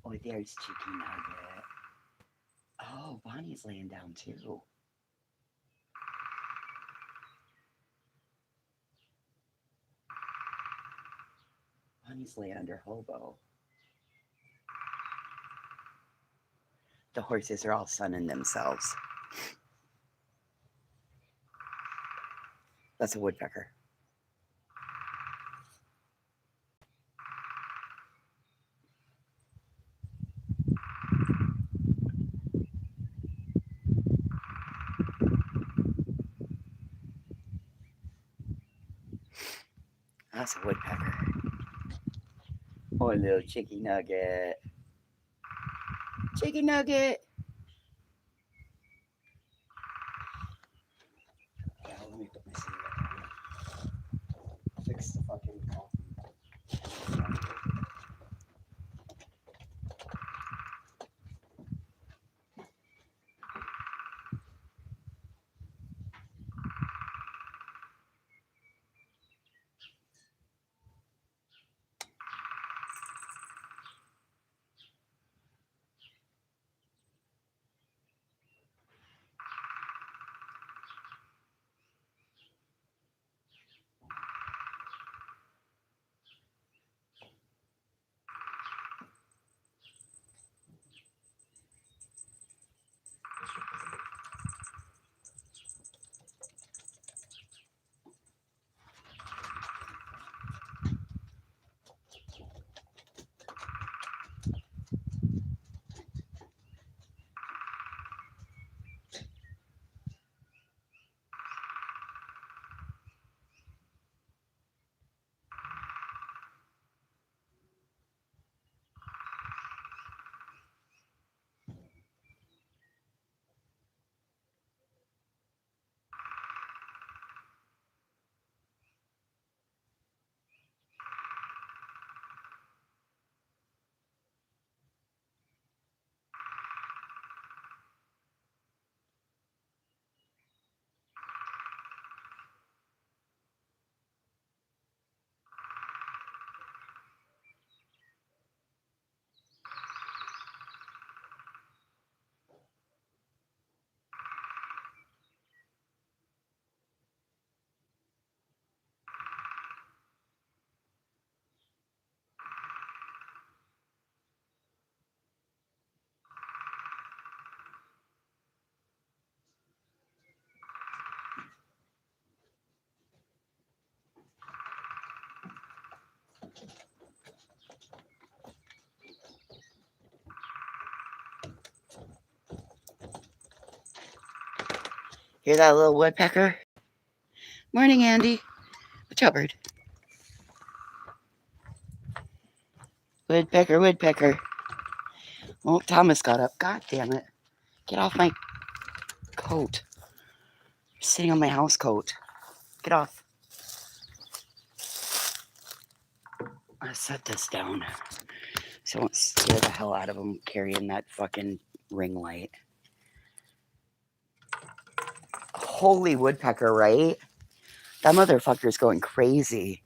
Oh, there's Chicken Nugget. Oh, Bonnie's laying down too. Bonnie's laying under Hobo. The horses are all sunning themselves. That's a woodpecker. That's a woodpecker. Oh, a little chicken nugget. Chicken nugget. Yeah, let me put my cigarette on. Fix the fucking coffee. Hear that little woodpecker? Morning, Andy. What's up, bird? Woodpecker, woodpecker. Oh, Thomas got up. God damn it. Get off my coat. You're sitting on my house coat. Get off. I set this down so I won't scare the hell out of him carrying that fucking ring light. Holy woodpecker, right? That motherfucker's going crazy.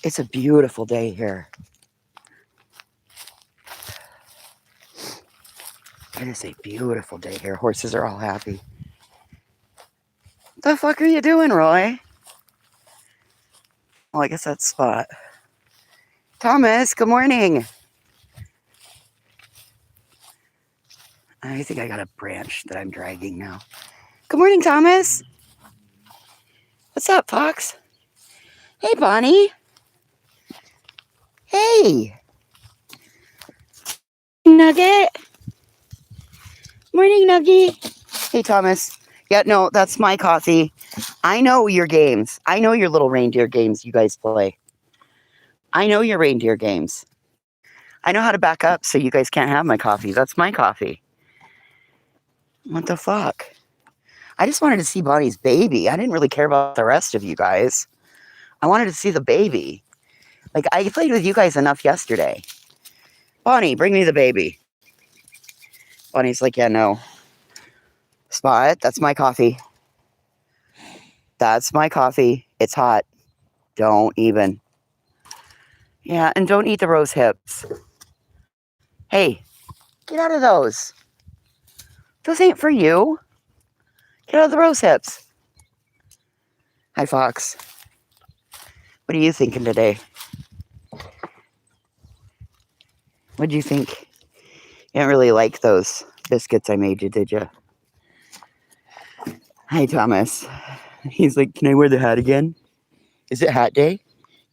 It's a beautiful day here. It is a beautiful day here. Horses are all happy. The fuck are you doing, Roy? Oh, I guess that's Spot. Thomas, good morning. I think I got a branch that I'm dragging now. Good morning, Thomas. What's up, Fox? Hey, Bonnie. Hey. Nugget. Morning, Nugget. Hey, Thomas. Yeah, no, that's my coffee. I know your games. I know your little reindeer games you guys play. I know your reindeer games. I know how to back up so you guys can't have my coffee. That's my coffee. What the fuck? I just wanted to see Bonnie's baby. I didn't really care about the rest of you guys. I wanted to see the baby. Like, I played with you guys enough yesterday. Bonnie, bring me the baby. Bonnie's like, yeah, no. Spot, that's my coffee. That's my coffee. It's hot. Don't even. Yeah, and don't eat the rose hips. Hey, get out of those. Those ain't for you. Get out of the rose hips. Hi, Fox. What are you thinking today? What do you think? You didn't really like those biscuits I made you, did you? Hi, Thomas. He's like, can I wear the hat again? Is it hat day?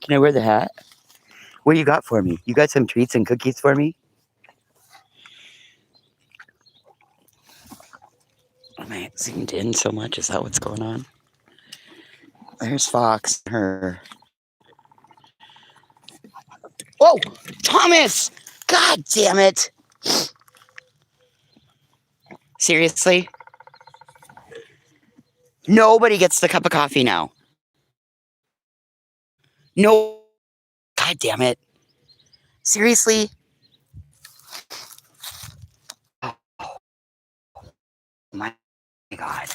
Can I wear the hat? What do you got for me? You got some treats and cookies for me? Am I zoomed in so much? Is that what's going on? There's Fox. Her. Whoa! Thomas! God damn it! Seriously? Nobody gets the cup of coffee now. No. God damn it. Seriously? Oh my God.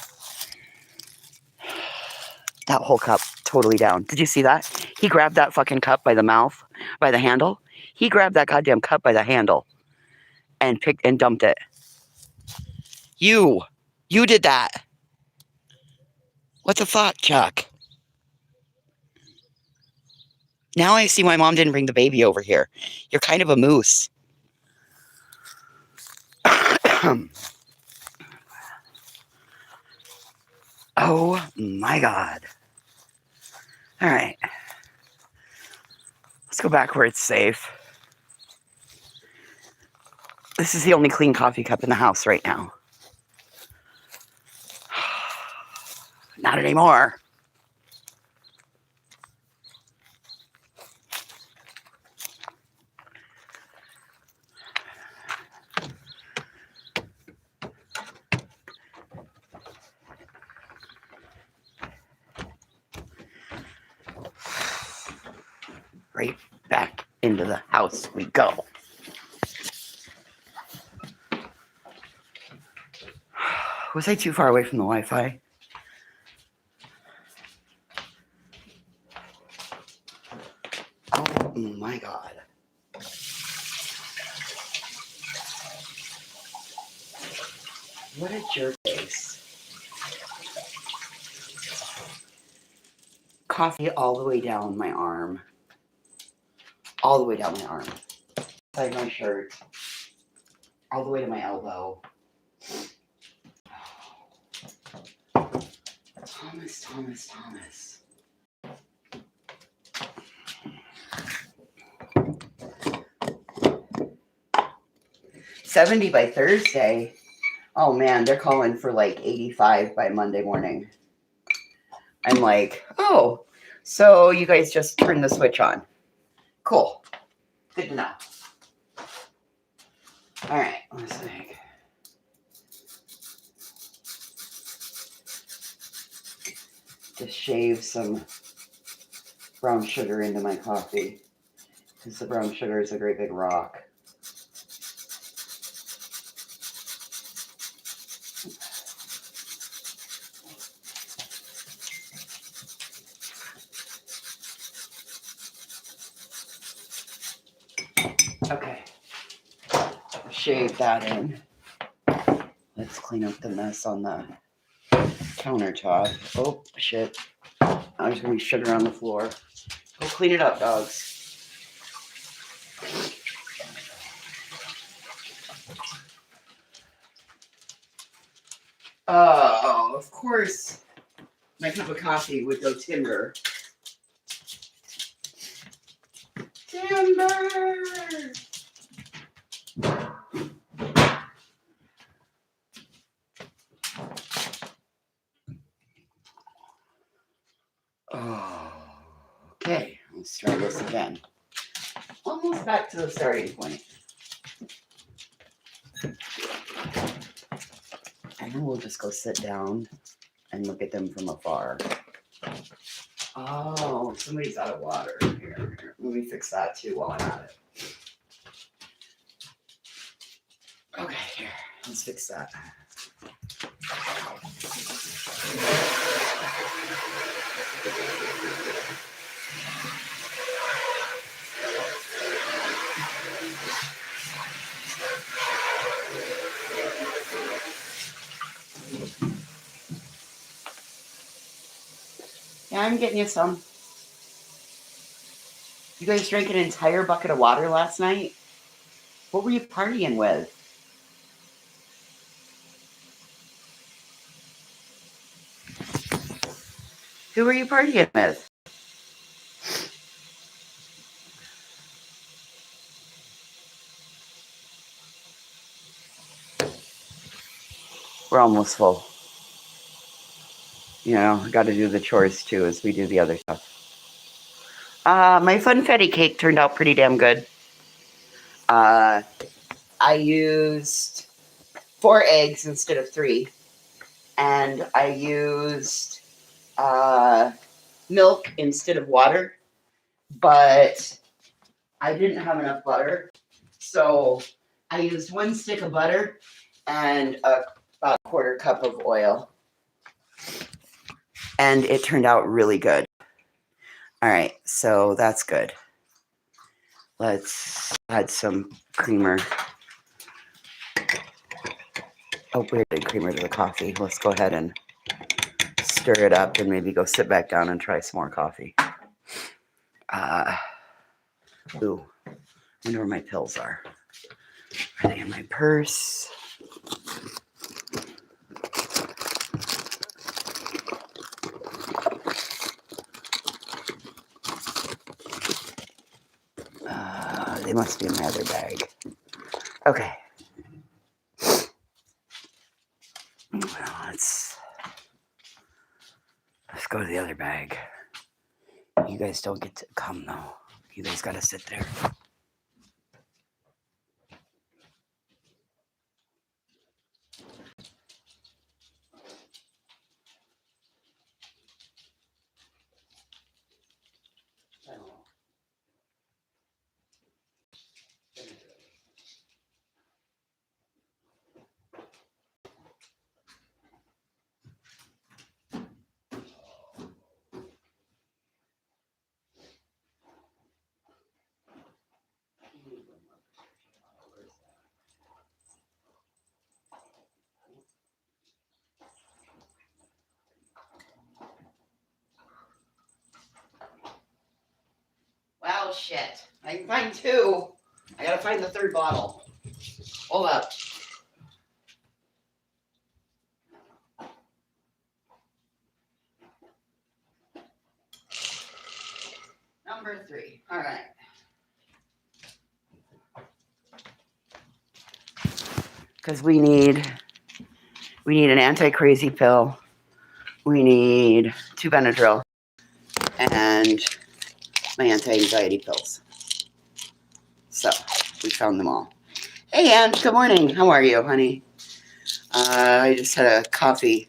That whole cup totally down. Did you see that? He grabbed that fucking cup by the mouth, by the handle. He grabbed that goddamn cup by the handle and picked and dumped it. You did that. What the fuck, Chuck? Now I see why Mom didn't bring the baby over here. You're kind of a moose. Oh my God. All right. Let's go back where it's safe. This is the only clean coffee cup in the house right now. Not anymore. Right back into the house we go. Was I too far away from the Wi-Fi? Oh my God. What a jerk face. Coffee all the way down my arm. All the way down my arm. Inside my shirt. All the way to my elbow. Thomas. 70 by Thursday. Oh man, they're calling for like 85 by Monday morning. I'm like, oh, so you guys just turn the switch on. Cool. Good to know. All right, let's think. Just shave some brown sugar into my coffee because the brown sugar is a great big rock. Okay, shave that in. Let's clean up the mess on the countertop. Oh, shit. There's going to be sugar on the floor. Go clean it up, dogs. Oh, of course. My cup of coffee would go timber. Timber! Oh, okay. Let's try this again. Almost back to the starting point. And then we'll just go sit down and look at them from afar. Oh, somebody's out of water. Here. Let me fix that too while I'm at it. Okay, here. Let's fix that. I'm getting you some. You guys drank an entire bucket of water last night? What were you partying with? Who were you partying with? We're almost full. You know, got to do the chores too as we do the other stuff. My funfetti cake turned out pretty damn good. I used 4 eggs instead of 3. And I used milk instead of water. But I didn't have enough butter. So I used 1 stick of butter and about a 1/4 cup of oil. And it turned out really good. All right, so that's good. Let's add some creamer. Oh, we added creamer to the coffee. Let's go ahead and stir it up and maybe go sit back down and try some more coffee. Ooh, I wonder where my pills are. Are they in my purse? They must be in my other bag. Okay. Well, let's go to the other bag. You guys don't get to come though. You guys got to sit there. Well, shit. I can find 2. I gotta find the 3rd bottle. Hold up. Number 3. All right. Because we need an anti-crazy pill. We need 2 Benadryl and my anti-anxiety pills. So we found them all. Hey, Ann. Good morning. How are you, honey? I just had a coffee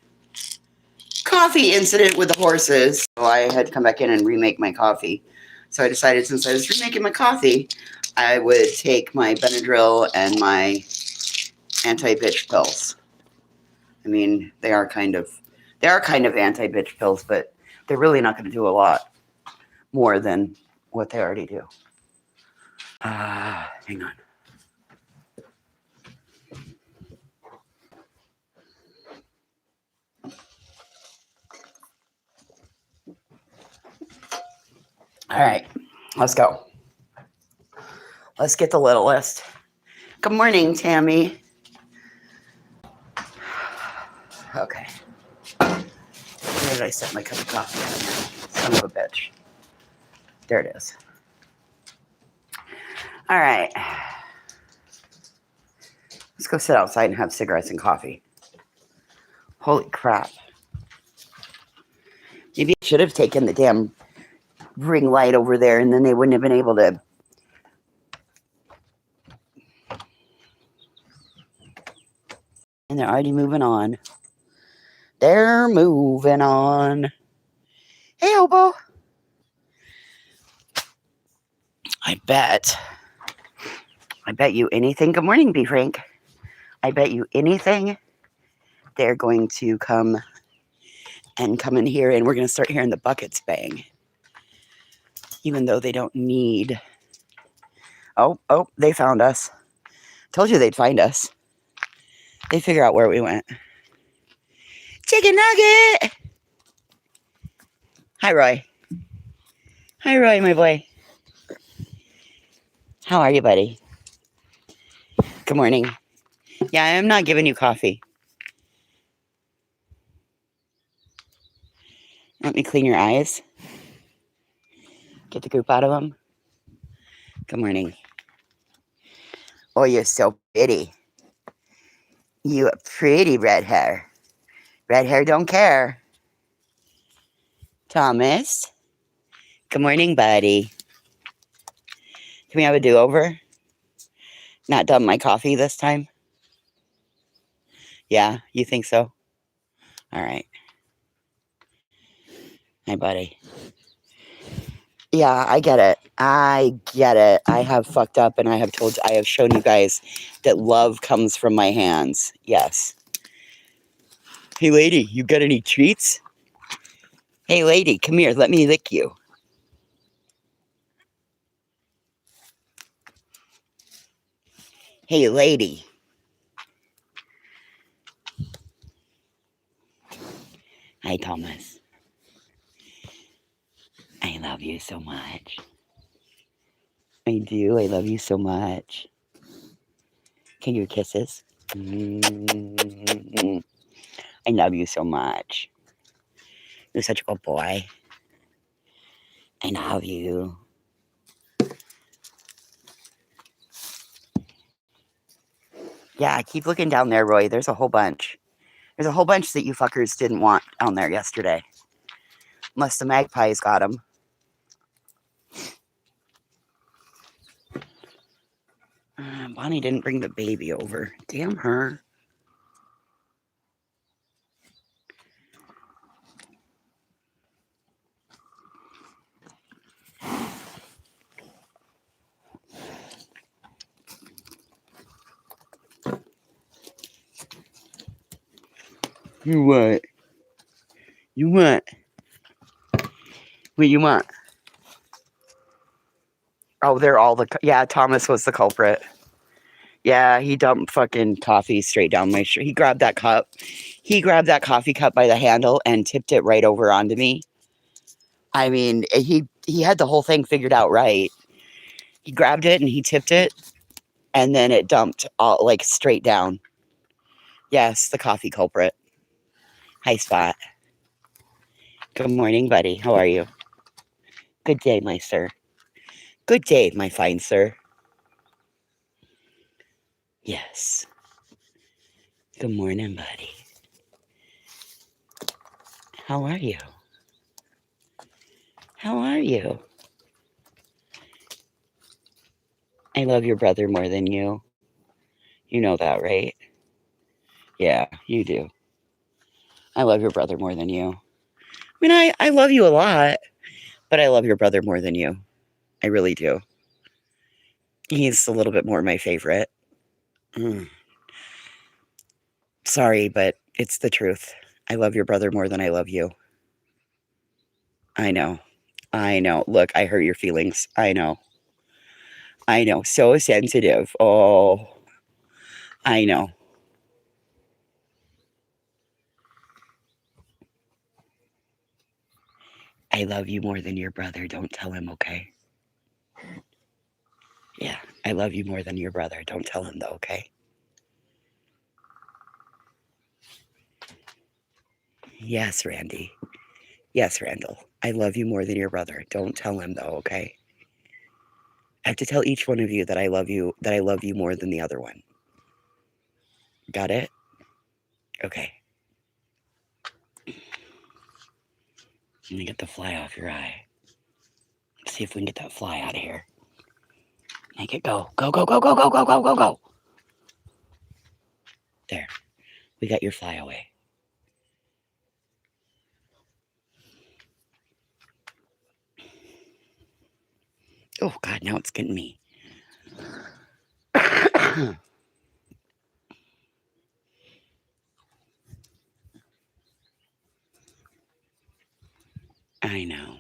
incident with the horses. So I had to come back in and remake my coffee. So I decided since I was remaking my coffee, I would take my Benadryl and my anti-bitch pills. I mean, they are kind of anti-bitch pills, but they're really not going to do a lot more than what they already do. Hang on. All right, let's go. Let's get the little list. Good morning, Tammy. Okay. Where did I set my cup of coffee on? Son of a bitch. There it is. All right. Let's go sit outside and have cigarettes and coffee. Holy crap. Maybe I should have taken the damn ring light over there and then they wouldn't have been able to. And they're already moving on. They're moving on. Hey, Obo. I bet you anything. Good morning, B. Frank. I bet you anything they're going to come in here and we're going to start hearing the buckets bang. Even though they don't need. Oh, they found us. Told you they'd find us. They figure out where we went. Chicken nugget. Hi, Roy. Hi, Roy, my boy. How are you, buddy? Good morning. Yeah, I'm not giving you coffee. Let me clean your eyes. Get the goop out of them. Good morning. Oh, you're so pretty. You have pretty red hair. Red hair don't care. Thomas. Good morning, buddy. Can we have a do-over? Not done my coffee this time? Yeah, you think so? All right. Hi, buddy. Yeah, I get it. I get it. I have fucked up and I have shown you guys that love comes from my hands. Yes. Hey, lady, you got any treats? Hey, lady, come here. Let me lick you. Hey, lady. Hi, Thomas. I love you so much. I do. I love you so much. Can you kisses? Mm-hmm. I love you so much. You're such a good boy. I love you. Yeah, keep looking down there, Roy. There's a whole bunch. There's a whole bunch that you fuckers didn't want down there yesterday. Unless the magpies got them. Bonnie didn't bring the baby over. Damn her. You what? You what? What you want? Oh, they're all the... Yeah, Thomas was the culprit. Yeah, he dumped fucking coffee straight down my shirt. He grabbed that cup. He grabbed that coffee cup by the handle and tipped it right over onto me. I mean, he had the whole thing figured out right. He grabbed it and he tipped it, and then it dumped all like straight down. Yes, the coffee culprit. Hi, Spot. Good morning, buddy. How are you? Good day, my sir. Good day, my fine sir. Yes. Good morning, buddy. How are you? How are you? I love your brother more than you. You know that, right? Yeah, you do. I love your brother more than you. I mean, I love you a lot, but I love your brother more than you. I really do. He's a little bit more my favorite. Mm. Sorry, but it's the truth. I love your brother more than I love you. I know. I know. Look, I hurt your feelings. I know. I know. So sensitive. Oh, I know. I love you more than your brother. Don't tell him, okay? Yeah, I love you more than your brother. Don't tell him, though, okay? Yes, Randy. Yes, Randall. I love you more than your brother. Don't tell him, though, okay? I have to tell each one of you that I love you more than the other one. Got it? Okay. Let me get the fly off your eye. Let's see if we can get that fly out of here. Make it go. Go, go, go, go, go, go, go, go, go. There. We got your fly away. Oh, God, now it's getting me. I know.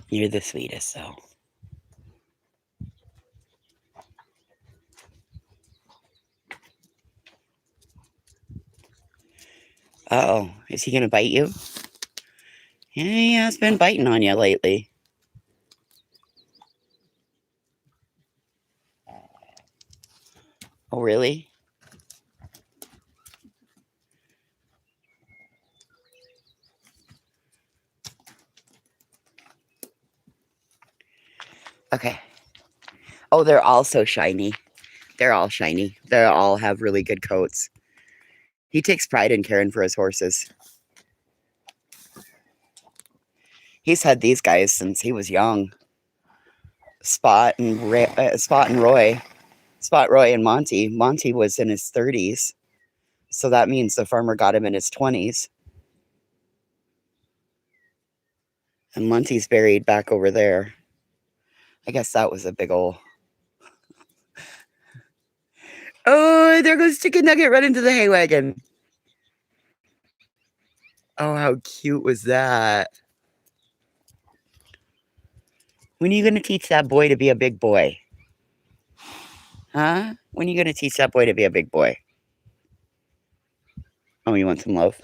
You're the sweetest, though. Uh-oh. Is he going to bite you? Yeah, he has been biting on you lately. Oh, really? Okay. Oh, they're all so shiny. They're all shiny. They all have really good coats. He takes pride in caring for his horses. He's had these guys since he was young. Spot, Roy. Spot, Roy, and Monty. Monty was in his 30s. So that means the farmer got him in his 20s. And Monty's buried back over there. I guess that was a big ol'... Oh, there goes Chicken Nugget right into the hay wagon. Oh, how cute was that? When are you going to teach that boy to be a big boy? Huh? When are you going to teach that boy to be a big boy? Oh, you want some love?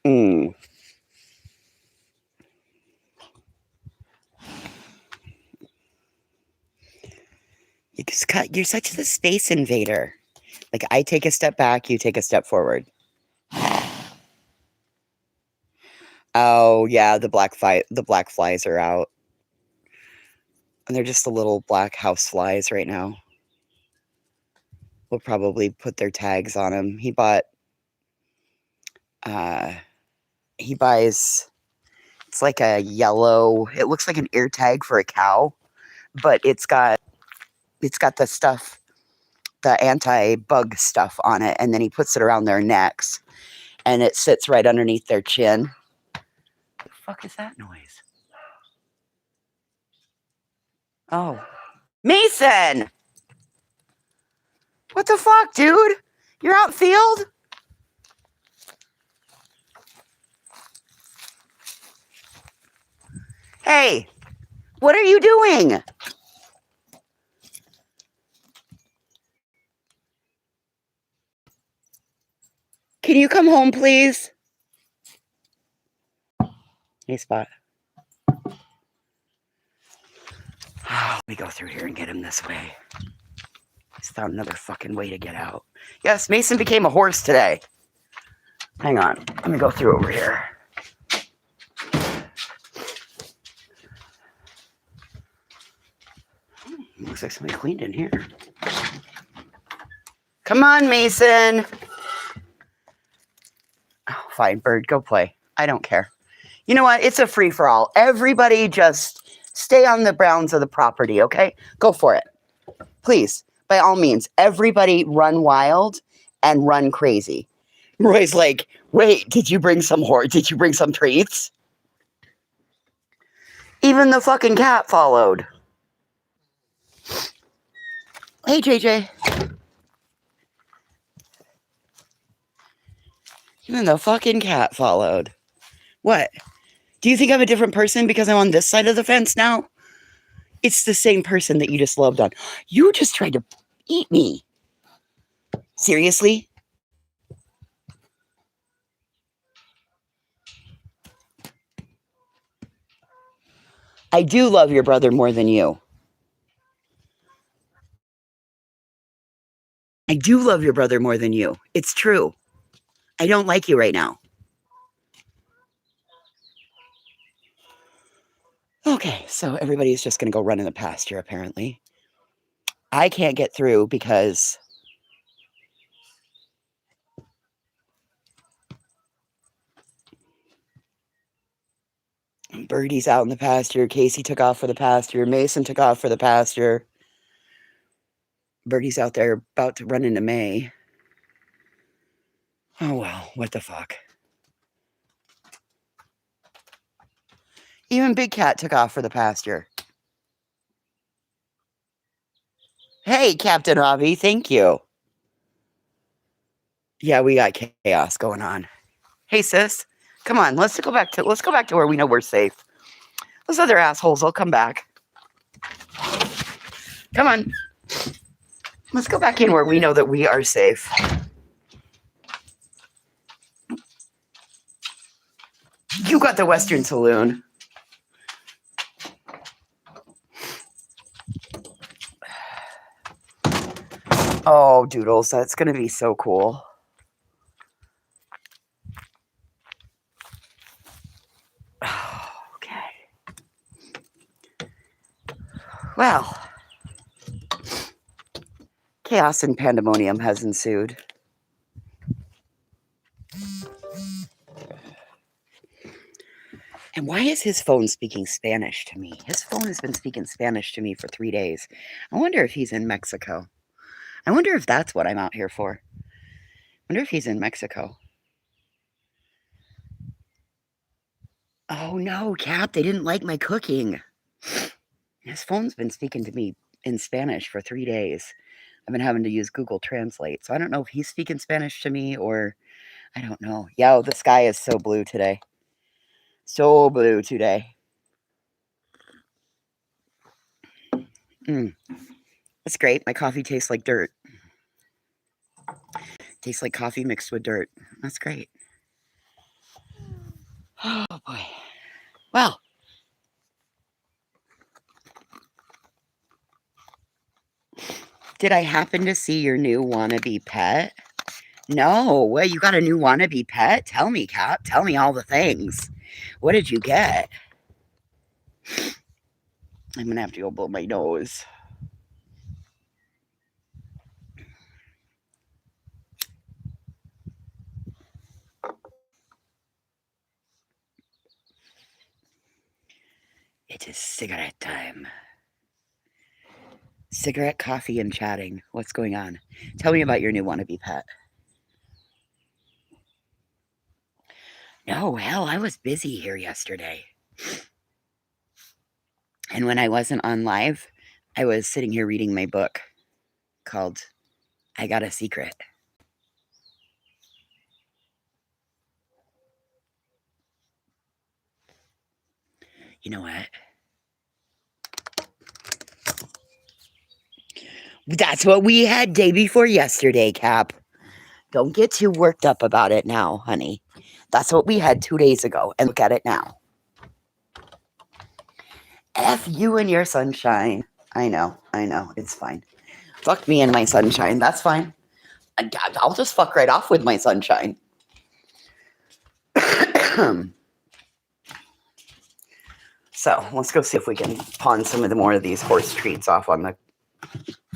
Mm. You're such a space invader. Like, I take a step back, you take a step forward. Oh, yeah, the black flies are out. And they're just the little black house flies right now. We'll probably put their tags on them. He buys, it's like a yellow, it looks like an ear tag for a cow, but it's got the stuff, the anti-bug stuff on it, and then he puts it around their necks, and it sits right underneath their chin. What the fuck is that noise? Oh. Mason! What the fuck, dude? You're outfield? Hey, what are you doing? Can you come home, please? Hey, Spot. Let me go through here and get him this way. He's found another fucking way to get out. Yes, Mason became a horse today. Hang on. Let me go through over here. Looks like somebody cleaned in here. Come on, Mason. Oh, fine, Bird, go play. I don't care. You know what? It's a free-for-all. Everybody just stay on the grounds of the property, okay? Go for it. Please, by all means, everybody run wild and run crazy. Roy's like, wait, did you bring some treats? Even the fucking cat followed. Hey, JJ. Even the fucking cat followed. What? Do you think I'm a different person because I'm on this side of the fence now? It's the same person that you just loved on. You just tried to eat me. Seriously? I do love your brother more than you. I do love your brother more than you. It's true. I don't like you right now. Okay, so everybody's just going to go run in the pasture, apparently. I can't get through because Birdie's out in the pasture. Casey took off for the pasture. Mason took off for the pasture. Birdie's out there about to run into May. Oh, well, what the fuck. Even Big Cat took off for the pasture. Hey, Captain Robbie, thank you. Yeah, we got chaos going on. Hey, sis, come on, let's go back to where we know we're safe. Those other assholes will come back. Come on. Let's go back in where we know that we are safe. You got the Western Saloon. Oh, Doodles, that's going to be so cool. Okay. Well, chaos and pandemonium has ensued. And why is his phone speaking Spanish to me? His phone has been speaking Spanish to me for 3 days. I wonder if he's in Mexico. I wonder if that's what I'm out here for. I wonder if he's in Mexico. Oh no, Cap, they didn't like my cooking. His phone's been speaking to me in Spanish for 3 days. I've been having to use Google Translate. So I don't know if he's speaking Spanish to me or I don't know. Yo, the sky is so blue today. So blue today. That's great. My coffee tastes like dirt. Tastes like coffee mixed with dirt. That's great. Oh boy. Well. Did I happen to see your new wannabe pet? No. Well, you got a new wannabe pet? Tell me, Cap. Tell me all the things. What did you get? I'm going to have to go blow my nose. It is cigarette time. Cigarette, coffee, and chatting. What's going on? Tell me about your new wannabe pet. No, hell, I was busy here yesterday. And when I wasn't on live, I was sitting here reading my book called I Got a Secret. You know what? That's what we had day before yesterday, Cap. Don't get too worked up about it now, honey. That's what we had 2 days ago, and look at it now. F you and your sunshine. I know. It's fine. Fuck me and my sunshine. That's fine. I'll just fuck right off with my sunshine. So let's go see if we can pawn some of the more of these horse treats off on the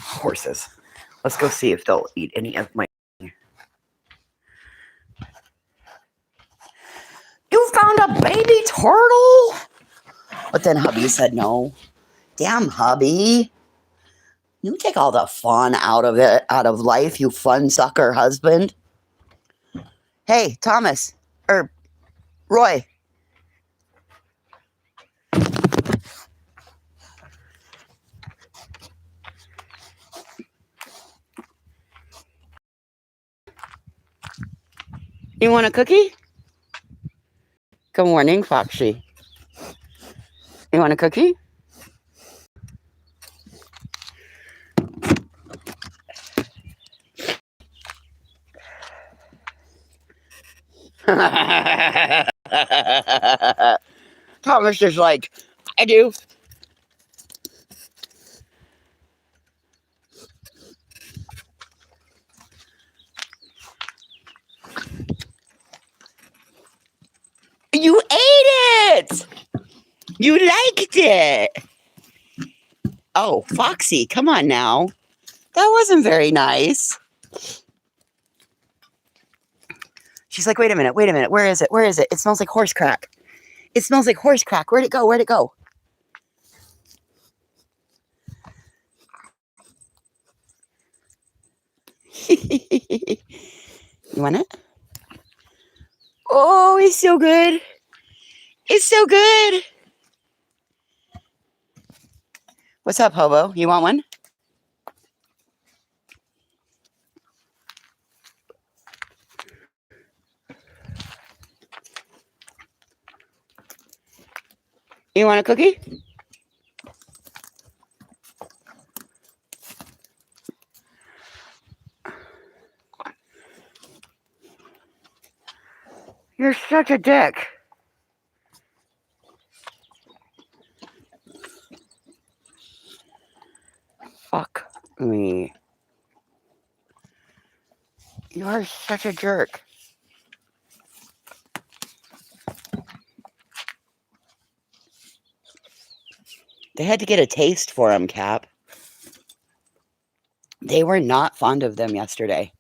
horses. Let's go see if they'll eat any of my. You found a baby turtle? But then hubby said no. Damn, hubby. You take all the fun out of life, you fun sucker husband. Hey, Thomas. Or Roy. You want a cookie? Good morning, Foxy. You want a cookie? Thomas is like, I do. You ate it! You liked it! Oh, Foxy, come on now. That wasn't very nice. She's like, wait a minute. Where is it? It smells like horse crack. It smells like horse crack. Where'd it go? You want it? Oh, it's so good. It's so good. What's up, Hobo? You want one? You want a cookie? You're such a dick. Me. You are such a jerk. They had to get a taste for them, Cap. They were not fond of them yesterday.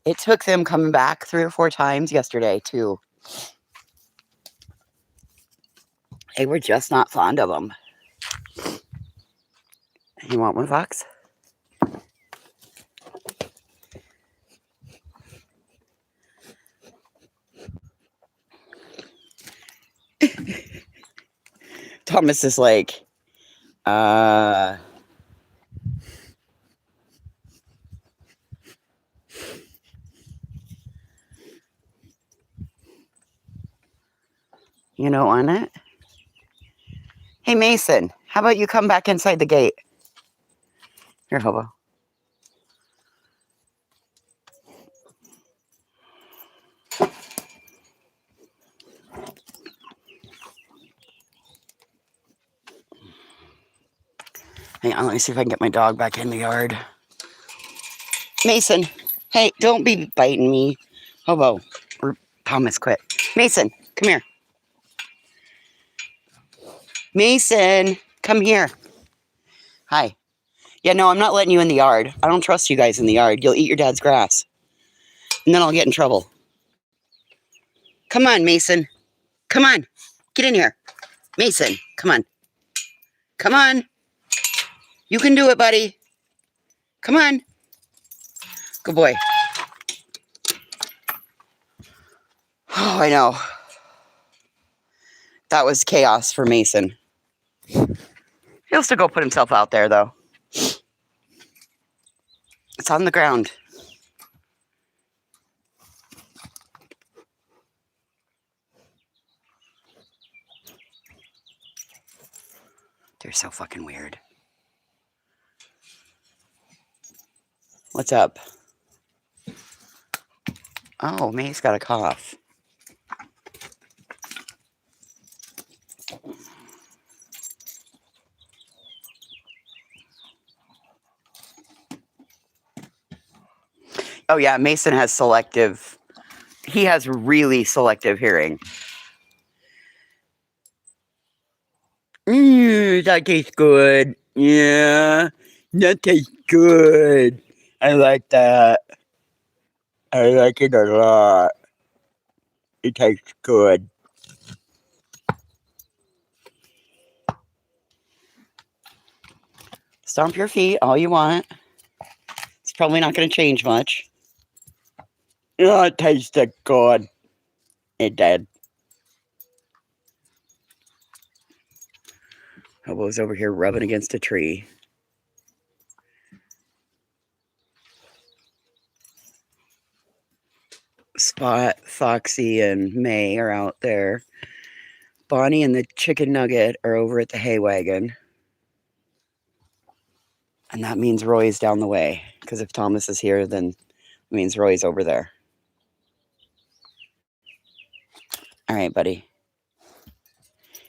It took them coming back 3 or 4 times yesterday, too. They were just not fond of them. You want one, Fox? Thomas is like, you don't want it? Hey, Mason, how about you come back inside the gate? Here, Hobo. Hang on, let me see if I can get my dog back in the yard. Mason, hey, don't be biting me. Hobo, or Thomas, quit. Mason, come here. Mason, come here. Hi. Yeah, no, I'm not letting you in the yard. I don't trust you guys in the yard. You'll eat your dad's grass. And then I'll get in trouble. Come on, Mason. Come on. Get in here. Mason, come on. Come on. You can do it, buddy. Come on. Good boy. Oh, I know. That was chaos for Mason. He'll still go put himself out there, though. It's on the ground. They're so fucking weird. What's up? Oh, May's got a cough. Oh, yeah, Mason has selective. He has really selective hearing. That tastes good. Yeah, that tastes good. I like that. I like it a lot. It tastes good. Stomp your feet all you want. It's probably not going to change much. Oh, it tasted good. It did. Hobo's over here rubbing against a tree. Spot, Foxy, and May are out there. Bonnie and the chicken nugget are over at the hay wagon. And that means Roy's down the way. Because if Thomas is here, then it means Roy's over there. All right, buddy.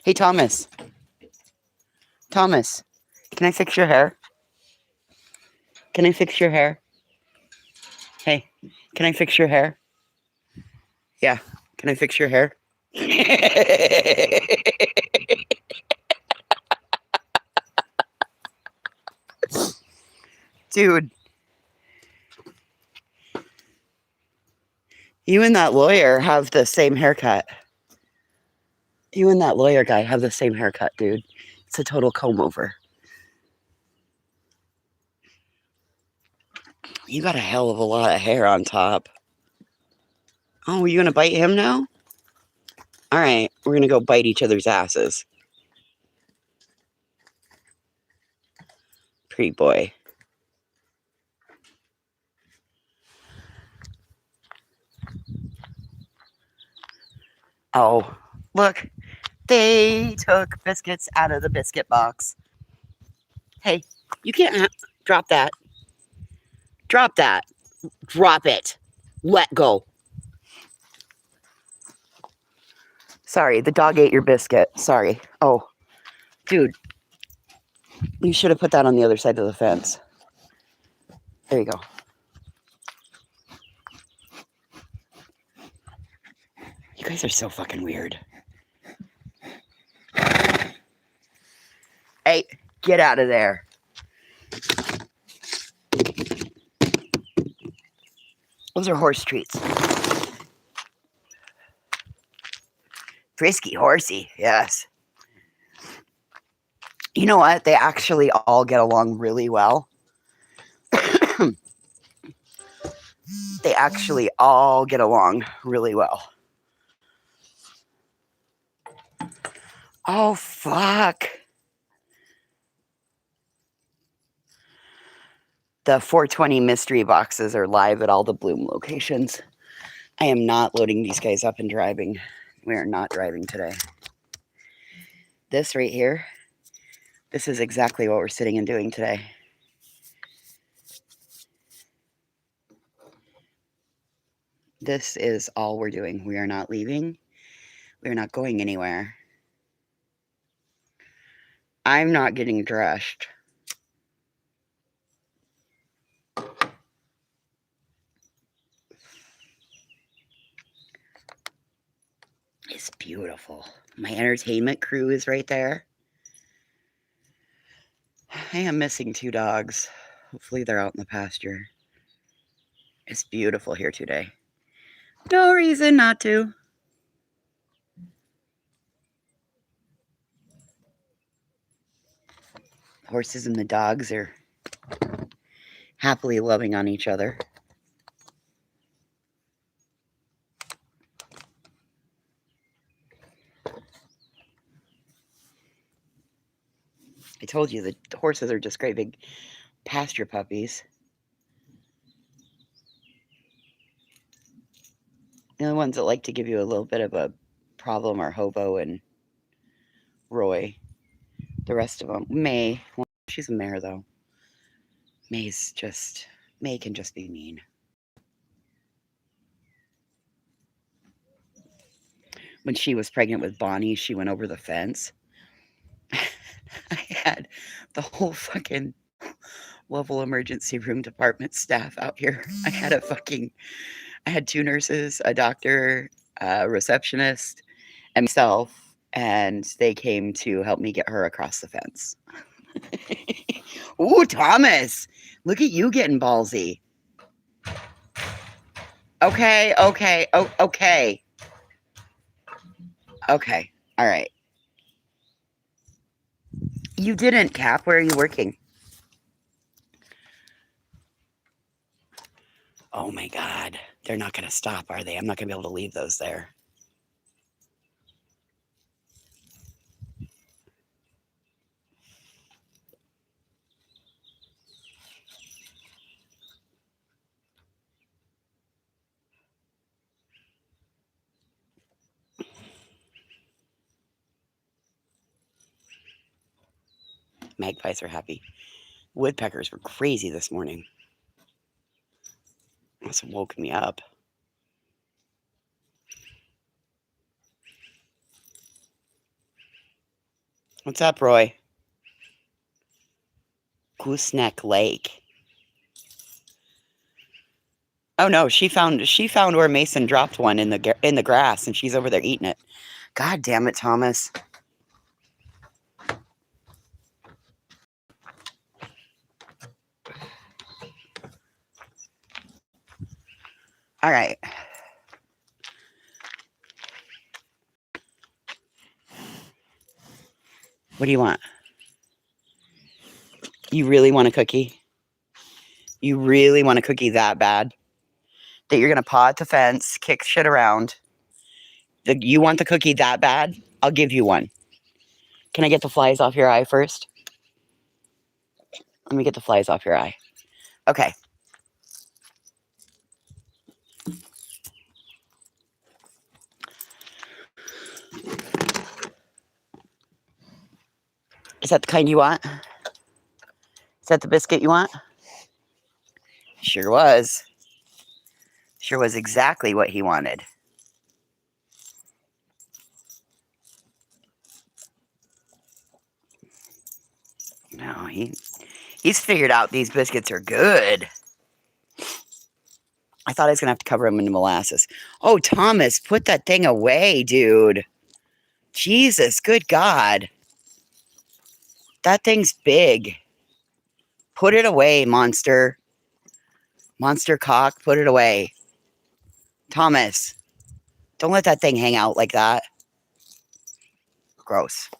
Hey, Thomas. Thomas, can I fix your hair? Can I fix your hair? Hey, can I fix your hair? Yeah, can I fix your hair? Dude. You and that lawyer have the same haircut. You and that lawyer guy have the same haircut, dude. It's a total comb over. You got a hell of a lot of hair on top. Oh, you gonna bite him now? All right, we're gonna go bite each other's asses. Pretty boy. Oh, look. They took biscuits out of the biscuit box. Hey, you can't drop that. Drop that. Drop it. Let go. Sorry, the dog ate your biscuit. Sorry. Oh, dude. You should have put that on the other side of the fence. There you go. You guys are so fucking weird. Hey, get out of there. Those are horse treats. Frisky horsey, yes. You know what? They actually all get along really well. They actually all get along really well. Oh, fuck. The 420 mystery boxes are live at all the Bloom locations. I am not loading these guys up and driving. We are not driving today. This right here, this is exactly what we're sitting and doing today. This is all we're doing. We are not leaving. We are not going anywhere. I'm not getting dressed. It's beautiful. My entertainment crew is right there. I am missing 2 dogs. Hopefully they're out in the pasture. It's beautiful here today. No reason not to. Horses and the dogs are happily loving on each other. I told you the horses are just great big pasture puppies. The only ones that like to give you a little bit of a problem are Hobo and Roy. The rest of them, May. Well, she's a mare though. May can just be mean. When she was pregnant with Bonnie, she went over the fence. I had the whole fucking level emergency room department staff out here. I had 2 nurses, a doctor, a receptionist, and myself, and they came to help me get her across the fence. Ooh, Thomas, look at you getting ballsy. Okay. Okay. All right. You didn't, Cap. Where are you working? Oh my God. They're not going to stop, are they? I'm not going to be able to leave those there. Magpies are happy. Woodpeckers were crazy this morning. That's what woke me up. What's up, Roy? Gooseneck Lake. Oh no, she found where Mason dropped one in the grass, and she's over there eating it. God damn it, Thomas. All right. What do you want? You really want a cookie? You really want a cookie that bad? That you're going to paw at the fence, kick shit around? You want the cookie that bad? I'll give you one. Can I get the flies off your eye first? Let me get the flies off your eye. Okay. Is that the kind you want? Is that the biscuit you want? Sure was. Sure was exactly what he wanted. No, he's figured out these biscuits are good. thought I was going to have to cover him in molasses. Oh, Thomas, put that thing away, dude. Jesus, good God. That thing's big. Put it away, monster. Monster cock, put it away. Thomas, don't let that thing hang out like that. Gross.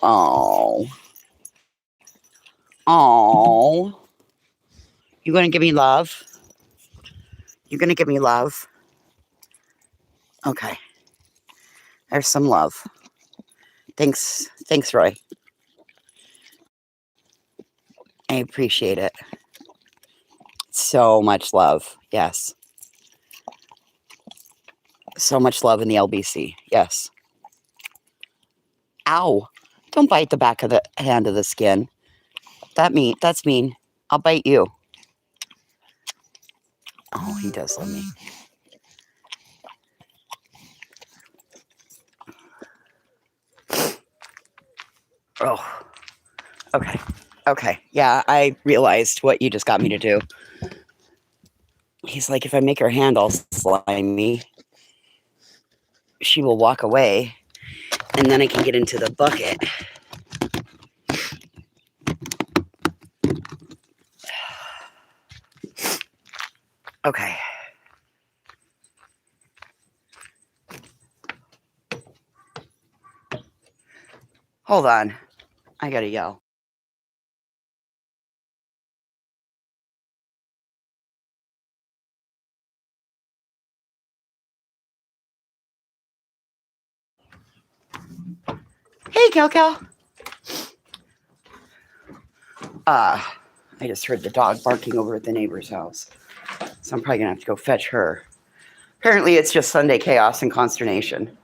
Oh. Oh. You going to give me love? You going to give me love? Okay. There's some love. Thanks. Thanks, Roy. I appreciate it. So much love. Yes. So much love in the LBC. Yes. Ow. Don't bite the back of the hand of the skin. That's mean. I'll bite you. Oh, he does love me. Oh. Okay. Okay. Yeah, I realized what you just got me to do. He's like, if I make her hand all slimy, she will walk away, and then I can get into the bucket. Okay. Hold on. I gotta yell. Hey, Cal. I just heard the dog barking over at the neighbor's house. So I'm probably gonna have to go fetch her. Apparently it's just Sunday chaos and consternation.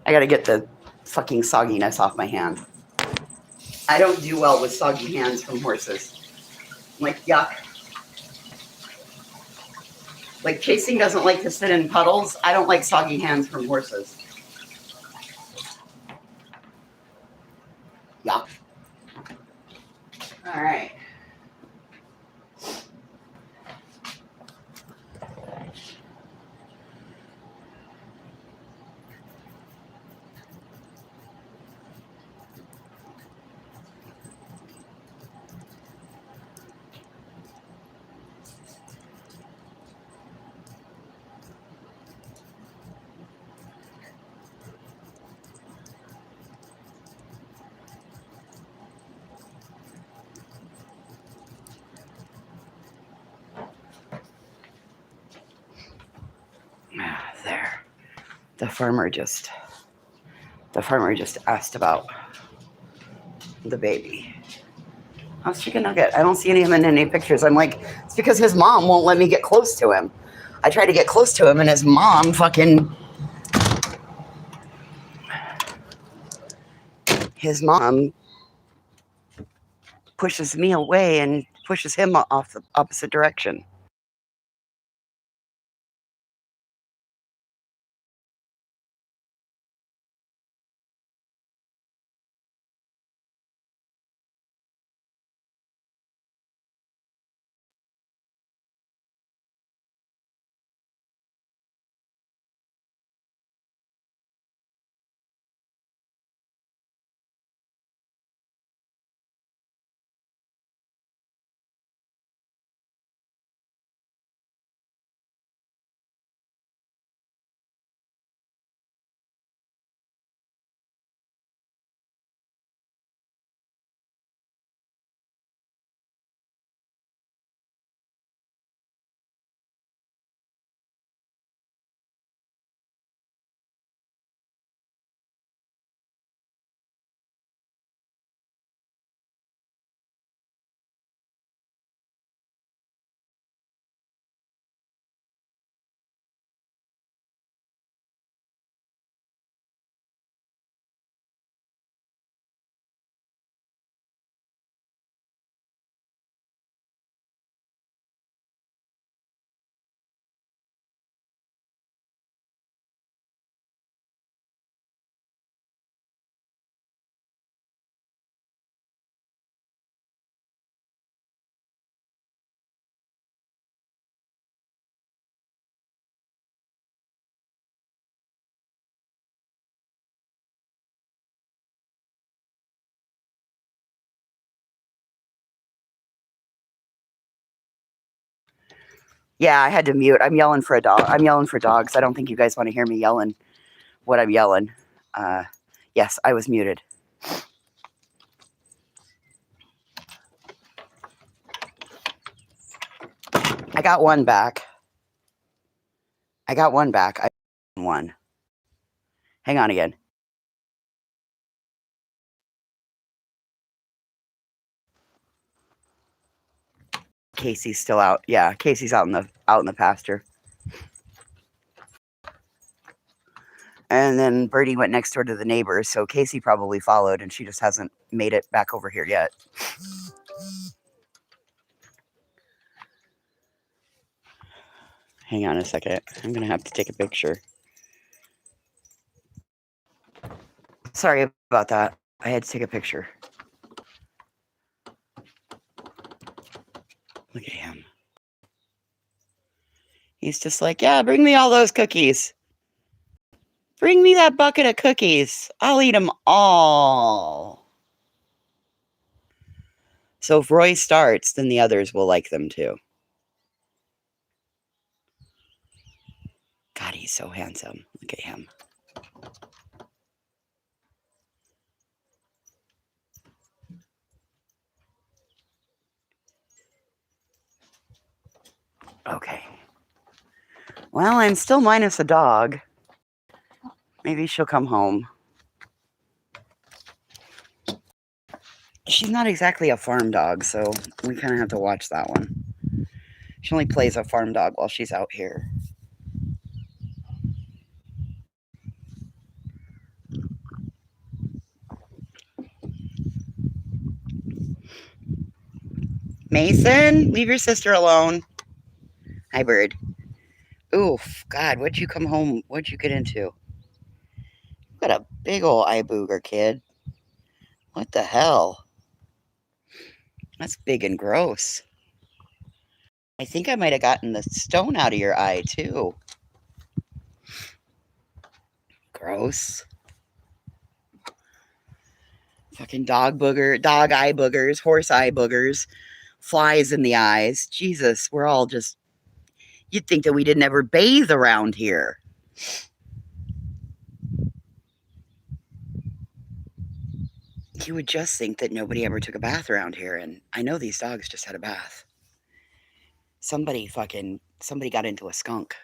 I gotta get the fucking sogginess off my hand. I don't do well with soggy hands from horses. I'm like, yuck. Like Chasing doesn't like to sit in puddles. I don't like soggy hands from horses. Yuck. All right. There. The farmer just asked about the baby. How's Chicken Nugget? I don't see him in any pictures. I'm like, it's because his mom won't let me get close to him. I try to get close to him, and his mom pushes me away and pushes him off the opposite direction. Yeah, I had to mute. I'm yelling for a dog. I'm yelling for dogs. I don't think you guys want to hear me yelling what I'm yelling. Yes, I was muted. I got one back. I got one back. I one. Hang on again. Casey's still out. Yeah, Casey's out in the pasture. And then Birdie went next door to the neighbors, so Casey probably followed, and she just hasn't made it back over here yet. Hang on a second. I'm gonna have to take a picture. Sorry about that. I had to take a picture. Look at him. He's just like, yeah, bring me all those cookies. Bring me that bucket of cookies. I'll eat them all. So if Roy starts, then the others will like them too. God, he's so handsome. Look at him. Okay. Well, I'm still minus a dog. Maybe she'll come home. She's not exactly a farm dog, so we kind of have to watch that one. She only plays a farm dog while she's out here. Mason, leave your sister alone. Hi, Bird. Oof, God, what'd you come home? What'd you get into? What a big old eye booger, kid. What the hell? That's big and gross. I think I might have gotten the stone out of your eye, too. Gross. Fucking dog eye boogers, horse eye boogers, flies in the eyes. Jesus, we're all just... You'd think that we didn't ever bathe around here. You would just think that nobody ever took a bath around here, and I know these dogs just had a bath. Somebody got into a skunk.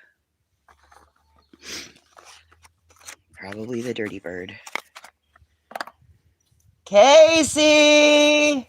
Probably the dirty bird. Casey!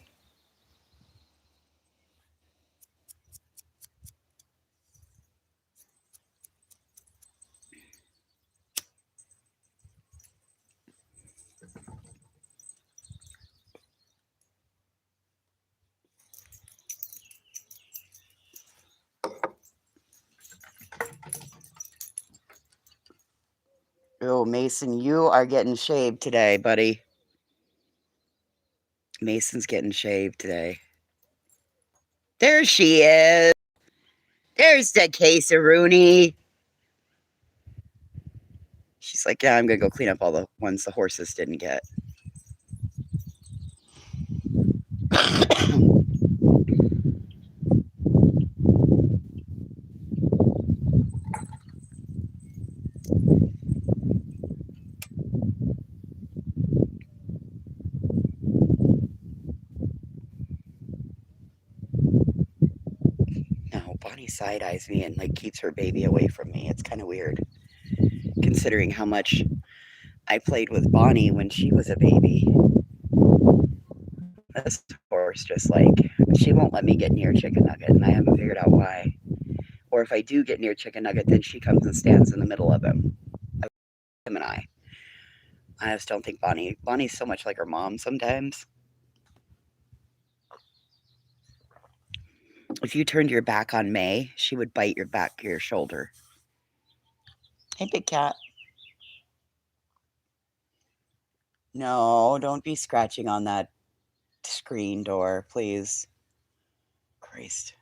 Oh, Mason, you are getting shaved today, buddy. Mason's getting shaved today. There she is. There's the Casey-rooney. She's like, yeah, I'm going to go clean up all the ones the horses didn't get. No, Bonnie side-eyes me and like keeps her baby away from me. It's kind of weird, considering how much I played with Bonnie when she was a baby. This horse just like, she won't let me get near Chicken Nugget, and I haven't figured out why. Or if I do get near Chicken Nugget, then she comes and stands in the middle of him. Him and I just don't think Bonnie's so much like her mom sometimes. If you turned your back on May, she would bite your shoulder. Hey, big cat. No, don't be scratching on that screen door, please. Christ.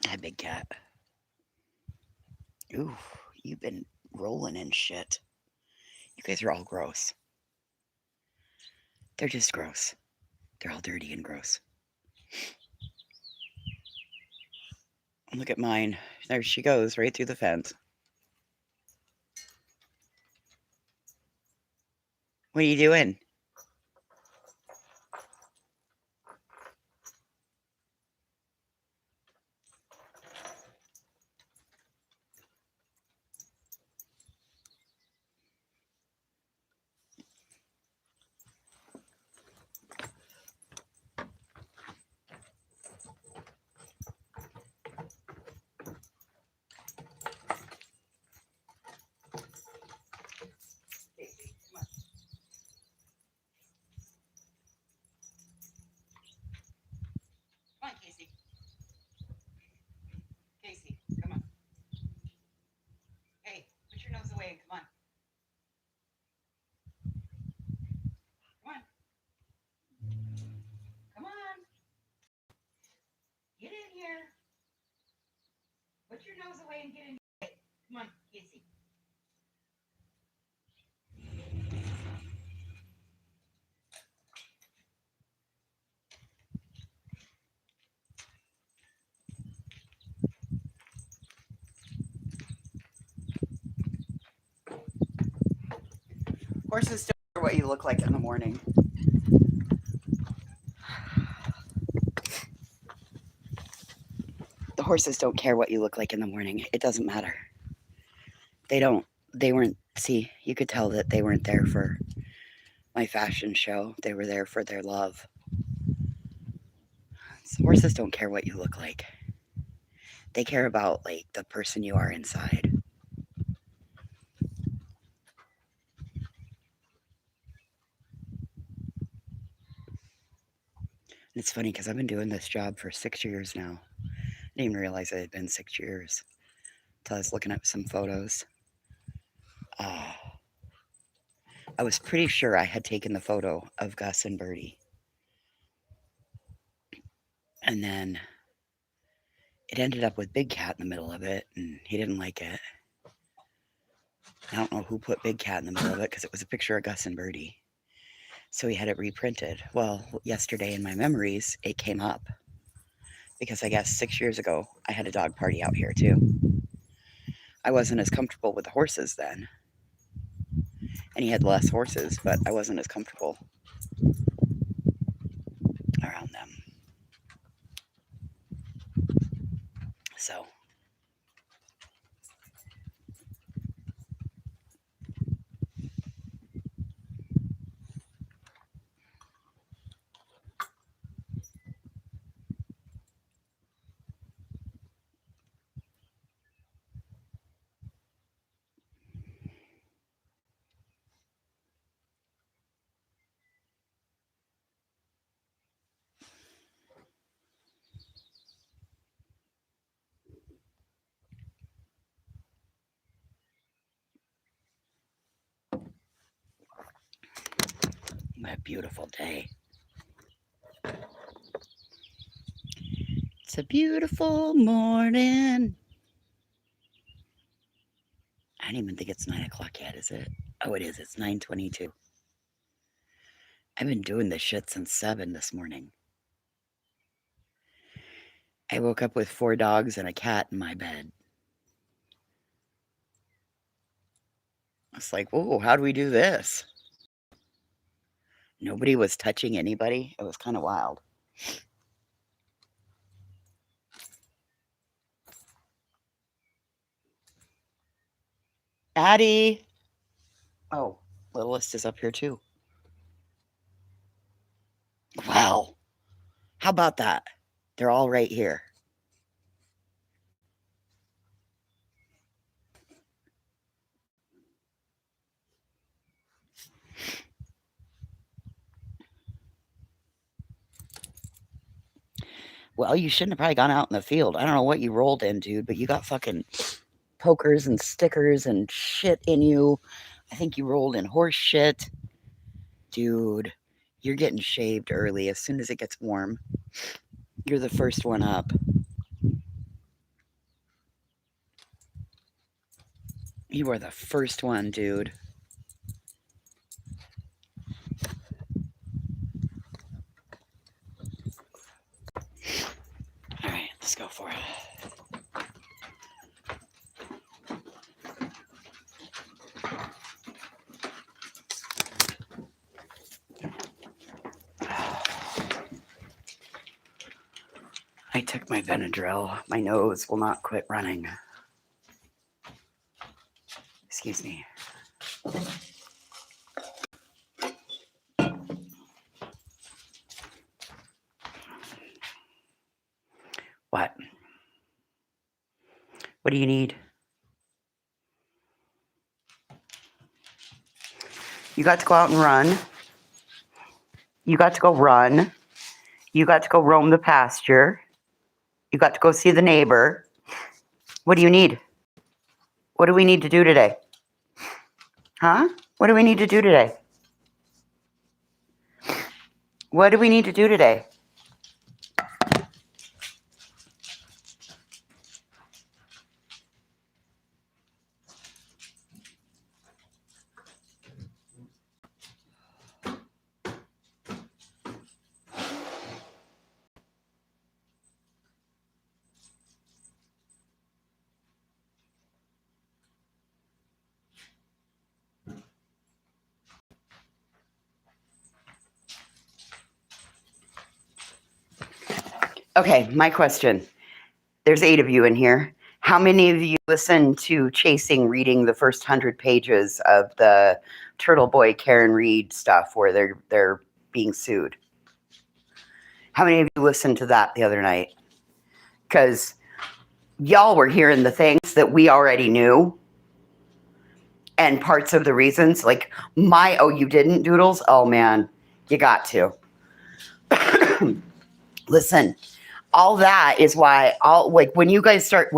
Hi, big cat. Ooh, you've been rolling in shit. You guys are all gross. They're just gross. They're all dirty and gross. Look at mine. There she goes, right through the fence. What are you doing? Come on, Casey. Casey, come on. Hey, put your nose away and come on. Come on. Come on. Get in here. Put your nose away and get in here. Come on, Casey. Horses don't care what you look like in the morning. The horses don't care what you look like in the morning. It doesn't matter. They don't. They weren't. See, you could tell that they weren't there for my fashion show. They were there for their love. So horses don't care what you look like. They care about like the person you are inside. And it's funny because I've been doing this job for 6 years now. I didn't even realize it had been 6 years until I was looking up some photos. I was pretty sure I had taken the photo of Gus and Birdie. And then it ended up with Big Cat in the middle of it, and he didn't like it. I don't know who put Big Cat in the middle of it because it was a picture of Gus and Birdie. So he had it reprinted. Well, yesterday in my memories, it came up because I guess 6 years ago, I had a dog party out here too. I wasn't as comfortable with the horses then. And he had less horses, but I wasn't as comfortable around them. So what a beautiful day. It's a beautiful morning. I don't even think it's 9 o'clock yet, is it? Oh, it is. It's 9:22. I've been doing this shit since 7 this morning. I woke up with 4 dogs and a cat in my bed. I was like, "Whoa, how do we do this?" Nobody was touching anybody. It was kind of wild. Addie. Oh, Littlest is up here too. Wow. How about that? They're all right here. Well, you shouldn't have probably gone out in the field. I don't know what you rolled in, dude, but you got fucking pokers and stickers and shit in you. I think you rolled in horse shit. Dude, you're getting shaved early. As soon as it gets warm, you're the first one up. You were the first one, dude. All right, let's go for it. I took my Benadryl. My nose will not quit running. Excuse me. What? What do you need? You got to go out and run. You got to go run. You got to go roam the pasture. You got to go see the neighbor. What do you need? What do we need to do today? Huh? What do we need to do today? What do we need to do today? Okay, my question. There's 8 of you in here. How many of you listen to Chasing reading the first 100 pages of the Turtle Boy Karen Reed stuff where they're being sued? How many of you listened to that the other night? Because y'all were hearing the things that we already knew and parts of the reasons. Like my, oh, you didn't, Doodles? Oh, man, you got to. Listen, all that is why when you guys start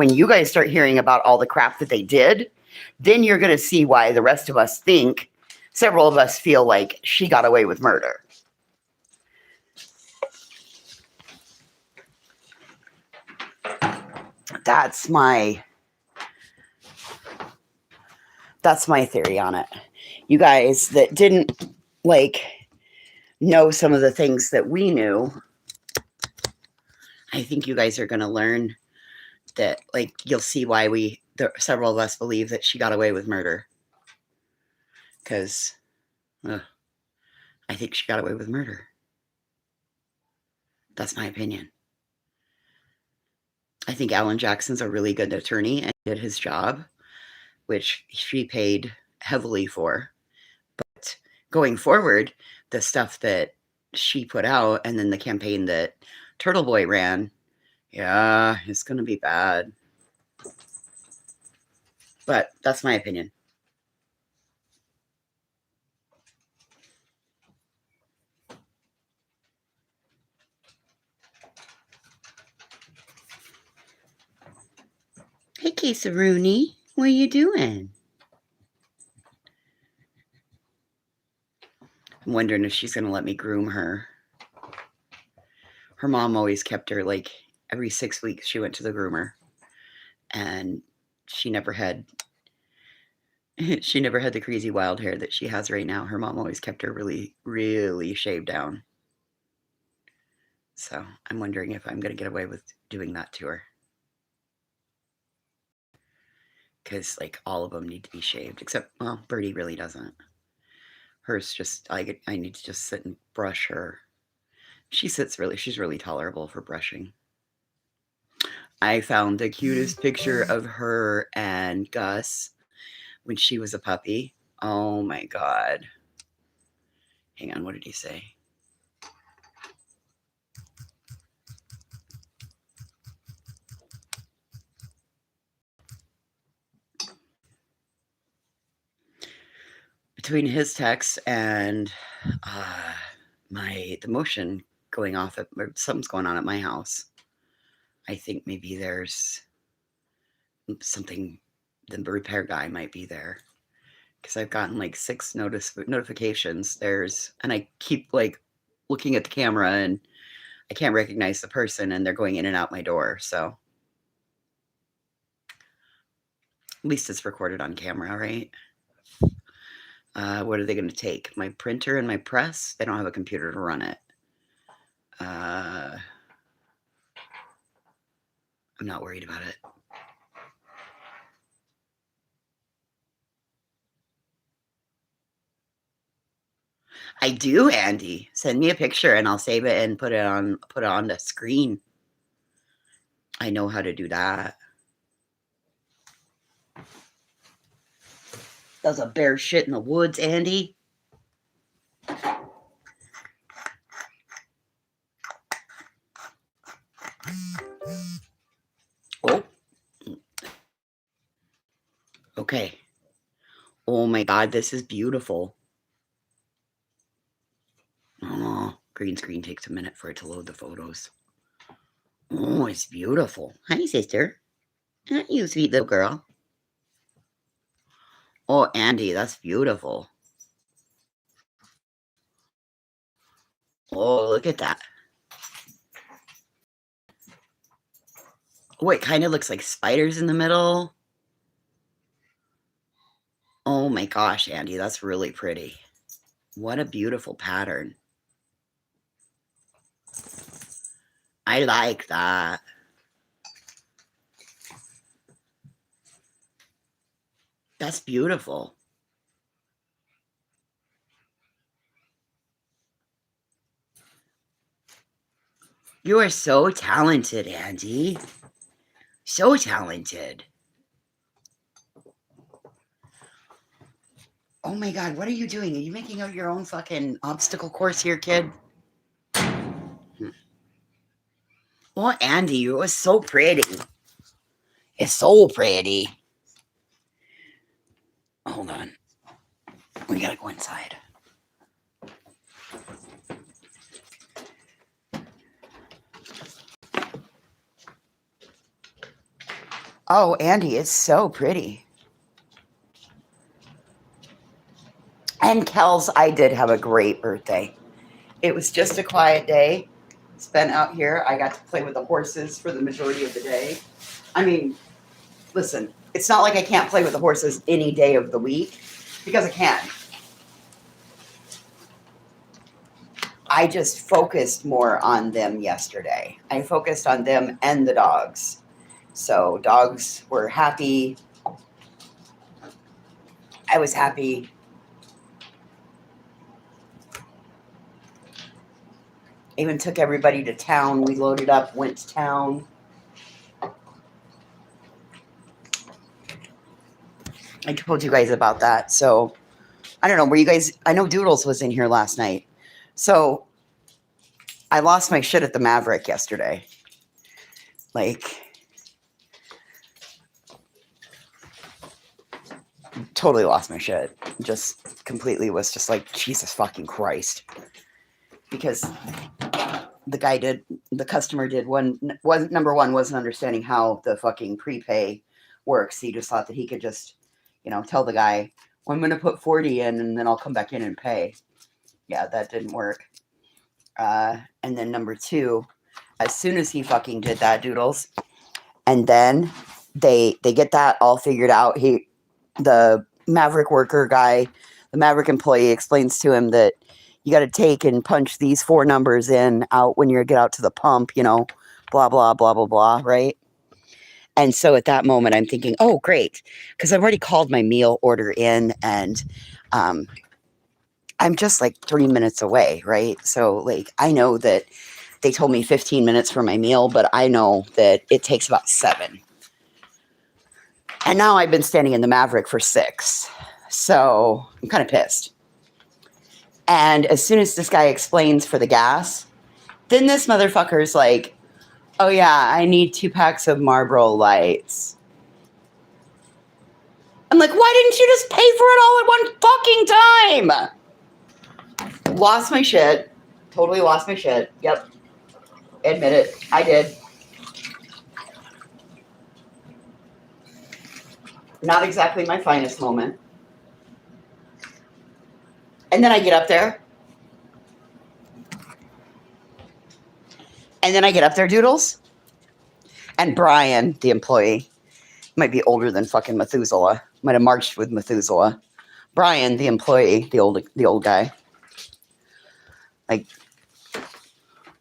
hearing about all the crap that they did, then you're going to see why the rest of us think, several of us feel like she got away with murder. That's my theory on it. You guys that didn't know some of the things that we knew, I think you guys are going to learn that you'll see why several of us believe that she got away with murder. Because I think she got away with murder. That's my opinion. I think Alan Jackson's a really good attorney and did his job, which she paid heavily for. But going forward, the stuff that she put out and then the campaign that Turtle Boy ran, yeah, it's going to be bad. But that's my opinion. Hey, Casey-Rooney, what are you doing? I'm wondering if she's going to let me groom her. Her mom always kept her every 6 weeks she went to the groomer, and she never had the crazy wild hair that she has right now. Her mom always kept her really, really shaved down. So I'm wondering if I'm going to get away with doing that to her. Because all of them need to be shaved, except, well, Birdie really doesn't. Hers just, I need to just sit and brush her. She's really tolerable for brushing. I found the cutest picture of her and Gus when she was a puppy. Oh my God. Hang on, what did he say? Between his text and the motion going off, something's going on at my house. I think maybe there's something, the repair guy might be there. Because I've gotten 6 notifications. And I keep looking at the camera and I can't recognize the person and they're going in and out my door. So At least it's recorded on camera, right? What are they going to take? My printer and my press? They don't have a computer to run it. I'm not worried about it. I do, Andy. Send me a picture and I'll save it and put it on the screen. I know how to do that. Does a bear shit in the woods, Andy? Oh. Okay. Oh my God, this is beautiful. Oh, green screen takes a minute for it to load the photos. Oh, it's beautiful. Hi, sister. You sweet little girl. Oh, Andy, that's beautiful. Oh, look at that. Oh, it kind of looks like spiders in the middle. Oh my gosh, Andy, that's really pretty. What a beautiful pattern. I like that. That's beautiful. You are so talented, Andy. So talented. Oh my God, what are you doing? Are you making out your own fucking obstacle course here, kid? Oh, Andy, you was so pretty. It's so pretty. Hold on. We gotta go inside. Oh, Andy, it's so pretty. And Kels, I did have a great birthday. It was just a quiet day spent out here. I got to play with the horses for the majority of the day. I mean, listen, it's not like I can't play with the horses any day of the week, because I can. I just focused more on them yesterday. I focused on them and the dogs. So dogs were happy. I was happy. Even took everybody to town. We loaded up, went to town. I told you guys about that. So I don't know, were you guys, I know Doodles was in here last night. So I lost my shit at the Maverick yesterday. Like, totally lost my shit. Just completely was just like, Jesus fucking Christ. Because the customer did number one, wasn't understanding how the fucking prepay works. He just thought that he could just, tell the guy, well, I'm going to put 40 in and then I'll come back in and pay. Yeah, that didn't work. And then number two, as soon as he fucking did that, Doodles, and then they get that all figured out. The Maverick worker guy, the Maverick employee explains to him that you got to take and punch these 4 numbers in out when you get out to the pump, blah, blah, blah, blah, blah, right? And so at that moment, I'm thinking, oh, great, because I've already called my meal order in, and I'm just like 3 minutes away, right? So, like, I know that they told me 15 minutes for my meal, but I know that it takes about 7. And now I've been standing in the Maverick for 6. So I'm kind of pissed. And as soon as this guy explains for the gas, then this motherfucker's like, oh yeah, I need 2 packs of Marlboro Lights. I'm like, why didn't you just pay for it all at one fucking time? Lost my shit. Totally lost my shit. Yep. Admit it. I did. Not exactly my finest moment. And then I get up there. And then I get up there, Doodles. And Brian, the employee, Might be older than fucking Methuselah. Might have marched with Methuselah. Brian, the employee, the old guy. Like,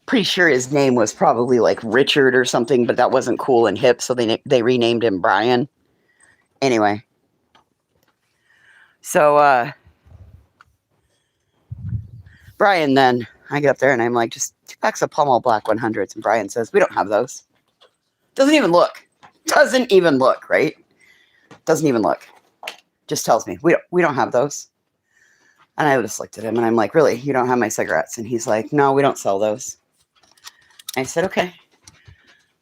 pretty sure his name was probably like Richard or something, but that wasn't cool and hip, so they renamed him Brian. Anyway. So, Brian, then I get up there and I'm like, just 2 packs of Pall Black 100s. And Brian says, we don't have those. Doesn't even look. Doesn't even look, right? Doesn't even look. Just tells me, we don't have those. And I just looked at him and I'm like, really? You don't have my cigarettes? And he's like, no, we don't sell those. I said, okay.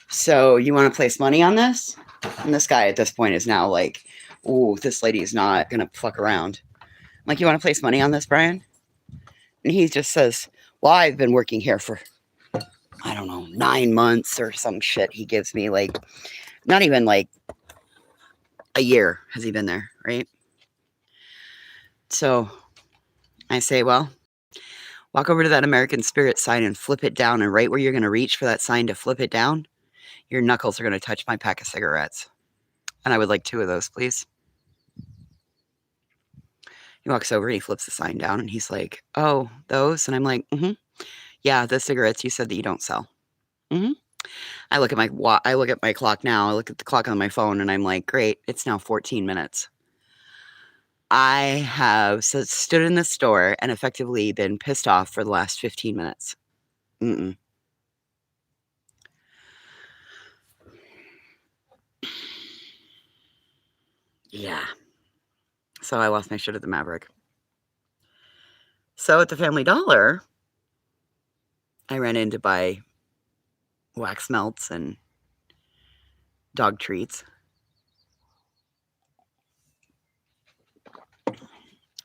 So you want to place money on this? And this guy at this point is now like, ooh, this lady is not going to fuck around. I'm like, you want to place money on this, Brian? And he just says, well, I've been working here for, I don't know, 9 months or some shit. He gives me like, not even like a year has he been there, right? So I say, well, walk over to that American Spirit sign and flip it down. And right where you're going to reach for that sign to flip it down, your knuckles are going to touch my pack of cigarettes. And I would like 2 of those, please. He walks over and he flips the sign down and he's like, oh, those? And I'm like, yeah, the cigarettes you said that you don't sell. I look at my clock now. I look at the clock on my phone and I'm like, great, it's now 14 minutes. I have stood in the store and effectively been pissed off for the last 15 minutes. Yeah. So I lost my shit at the Maverick. So at the Family Dollar, I ran in to buy wax melts and dog treats.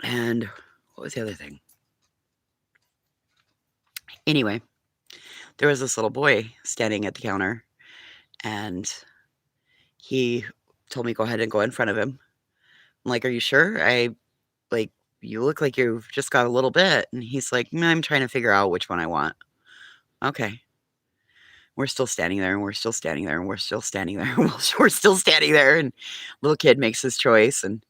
And what was the other thing? Anyway, there was this little boy standing at the counter and he told me go ahead and go in front of him. I'm like, are you sure? You look like you've just got a little bit. And he's like, I'm trying to figure out which one I want. Okay. We're still standing there and we're still standing there and we're still standing there. We're still standing there. And little kid makes his choice. And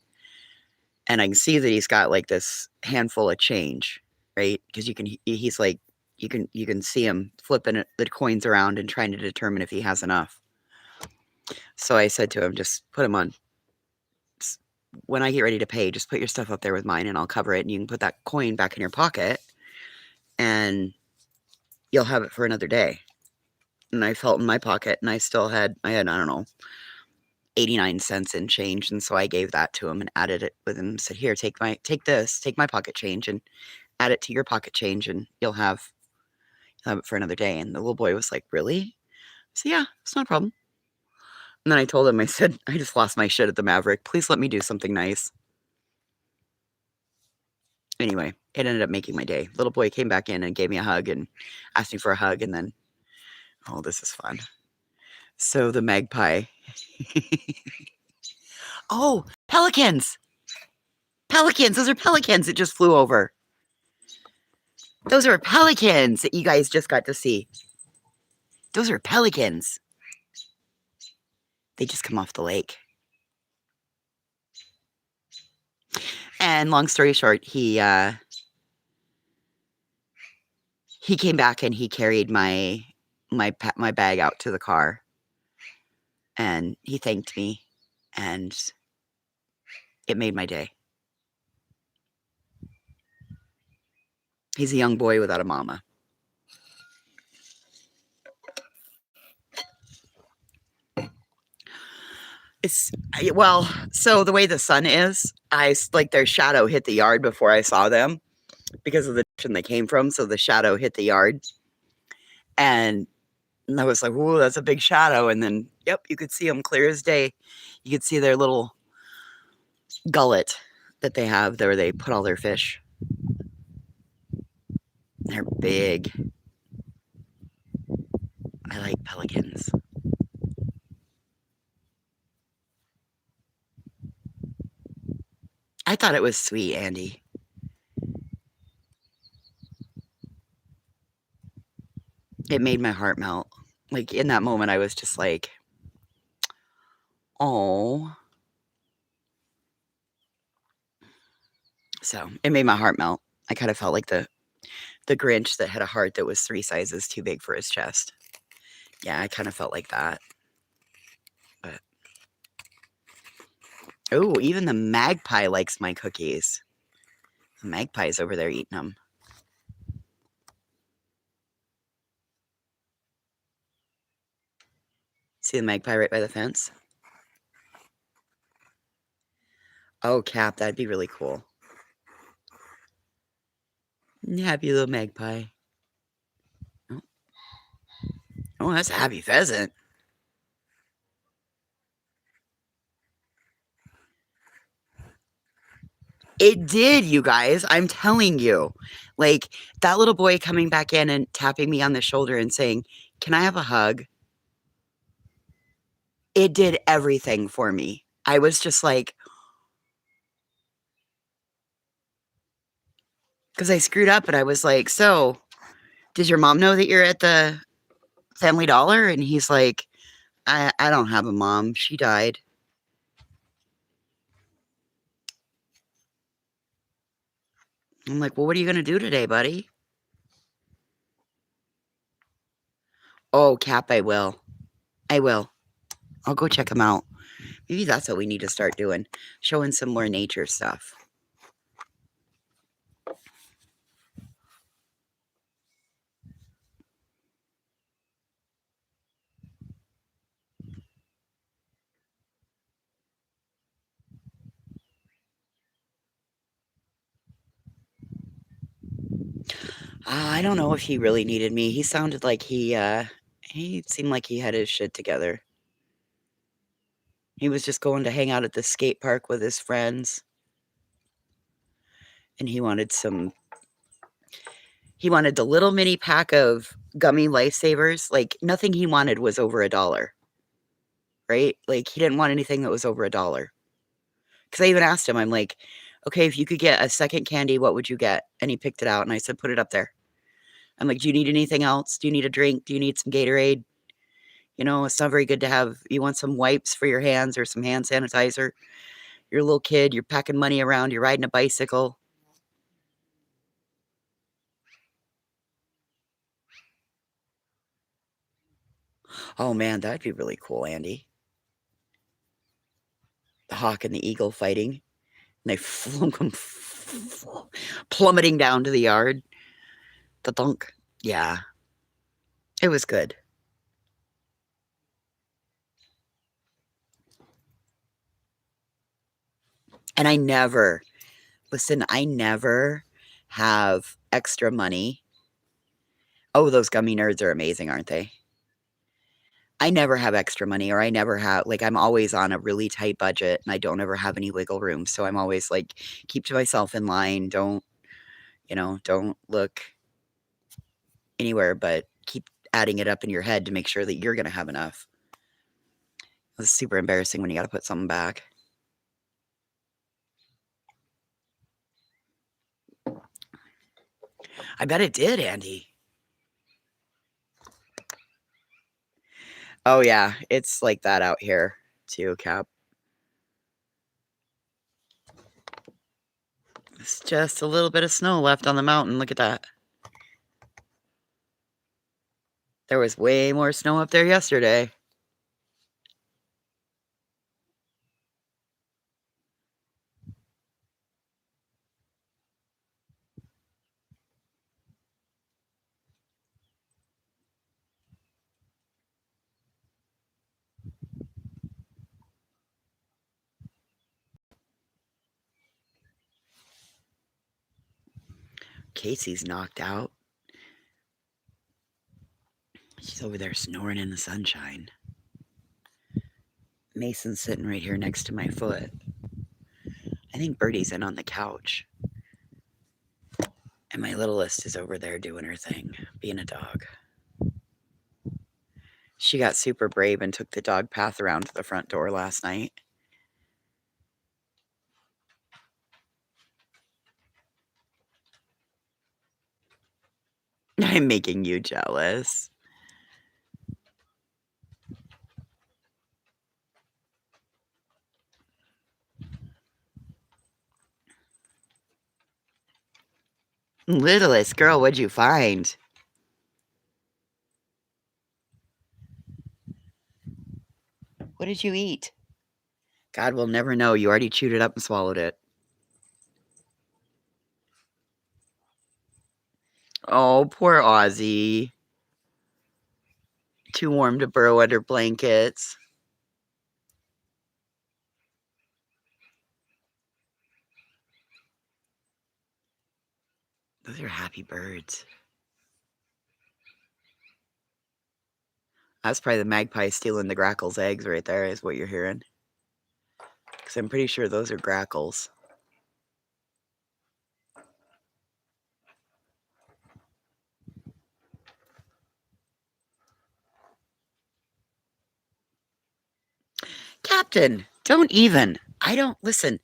I can see that he's got like this handful of change, right? Because he's like, you can see him flipping the coins around and trying to determine if he has enough. So I said to him, just put them on. When I get ready to pay, just put your stuff up there with mine and I'll cover it. And you can put that coin back in your pocket and you'll have it for another day. And I felt in my pocket and I had, I don't know, 89 cents in change. And so I gave that to him and added it with him. Said, here, take my pocket change and add it to your pocket change and you'll have it for another day. And the little boy was like, really? I said, yeah, it's not a problem. And then I told him, I said, I just lost my shit at the Maverick. Please let me do something nice. Anyway, it ended up making my day. Little boy came back in and gave me a hug and asked me for a hug. And then, oh, this is fun. So the magpie. Oh, pelicans. Pelicans. Those are pelicans that just flew over. Those are pelicans that you guys just got to see. Those are pelicans. They just come off the lake. And long story short, he came back and he carried my bag out to the car. And he thanked me. And it made my day. He's a young boy without a mama. So the way the sun is, their shadow hit the yard before I saw them because of the direction they came from. So the shadow hit the yard. And I was like, "Ooh, that's a big shadow." And then, yep, you could see them clear as day. You could see their little gullet that they have there where they put all their fish. They're big. I like pelicans. I thought it was sweet, Andy. It made my heart melt. Like in that moment, I was just like, Oh. So it made my heart melt. I kind of felt like the Grinch that had a heart that was 3 sizes too big for his chest. Yeah, I kind of felt like that. But oh, even the magpie likes my cookies. The magpie's over there eating them. See the magpie right by the fence? Oh, Cap, that'd be really cool. Happy little magpie. Oh, oh, that's a happy pheasant. It did, you guys. I'm telling you. Like, that little boy coming back in and tapping me on the shoulder and saying, "Can I have a hug?" It did everything for me. I was just like, because I screwed up and I was like, "So, did your mom know that you're at the Family Dollar?" And he's like, I don't have a mom. She died. I'm like, "Well, what are you going to do today, buddy?" Oh, Cap, I will. I will. I'll go check him out. Maybe that's what we need to start doing, showing some more nature stuff. I don't know if he really needed me. He sounded like he seemed like he had his shit together. He was just going to hang out at the skate park with his friends. And he wanted the little mini pack of gummy lifesavers. Like, nothing he wanted was over $1, right? Like, he didn't want anything that was over $1. Because I even asked him, I'm like, "Okay, if you could get a second candy, what would you get?" And he picked it out, and I said, "Put it up there." I'm like, "Do you need anything else? Do you need a drink? Do you need some Gatorade? You know, it's not very good to have. You want some wipes for your hands or some hand sanitizer? You're a little kid. You're packing money around. You're riding a bicycle." Oh, man, that'd be really cool, Andy. The hawk and the eagle fighting. And they flunk them plummeting down to the yard. The dunk. Yeah, it was good. And I never, listen, I never have extra money. Oh, those gummy nerds are amazing, aren't they? I never have extra money, or I never have, like, I'm always on a really tight budget and I don't ever have any wiggle room. So I'm always like, keep to myself in line. Don't look anywhere, but keep adding it up in your head to make sure that you're going to have enough. It's super embarrassing when you got to put something back. I bet it did, Andy. Oh, yeah. It's like that out here, too, Cap. It's just a little bit of snow left on the mountain. Look at that. There was way more snow up there yesterday. Casey's knocked out. She's over there snoring in the sunshine. Mason's sitting right here next to my foot. I think Birdie's in on the couch. And my littlest is over there doing her thing, being a dog. She got super brave and took the dog path around to the front door last night. I'm making you jealous. Littlest girl, what'd you find? What did you eat? God will never know. You already chewed it up and swallowed it. Oh, poor Ozzy. Too warm to burrow under blankets. Those are happy birds. That's probably the magpie stealing the grackle's eggs right there, is what you're hearing. Because I'm pretty sure those are grackles. Captain, don't even. I don't listen.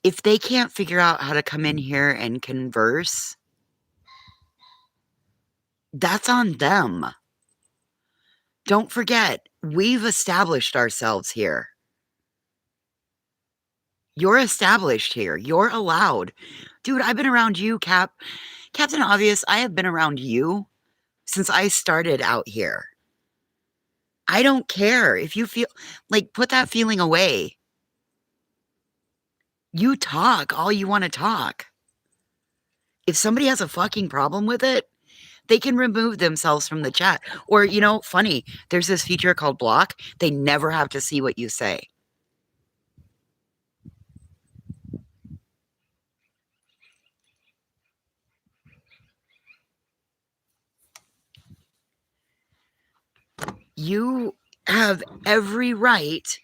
If they can't figure out how to come in here and converse, that's on them. Don't forget, we've established ourselves here. You're established here. You're allowed. Dude, I've been around you, Captain Obvious. I have been around you since I started out here. I don't care if you feel like put that feeling away. You talk all you want to talk. If somebody has a fucking problem with it, they can remove themselves from the chat. Or, funny, there's this feature called block. They never have to see what you say. You have every right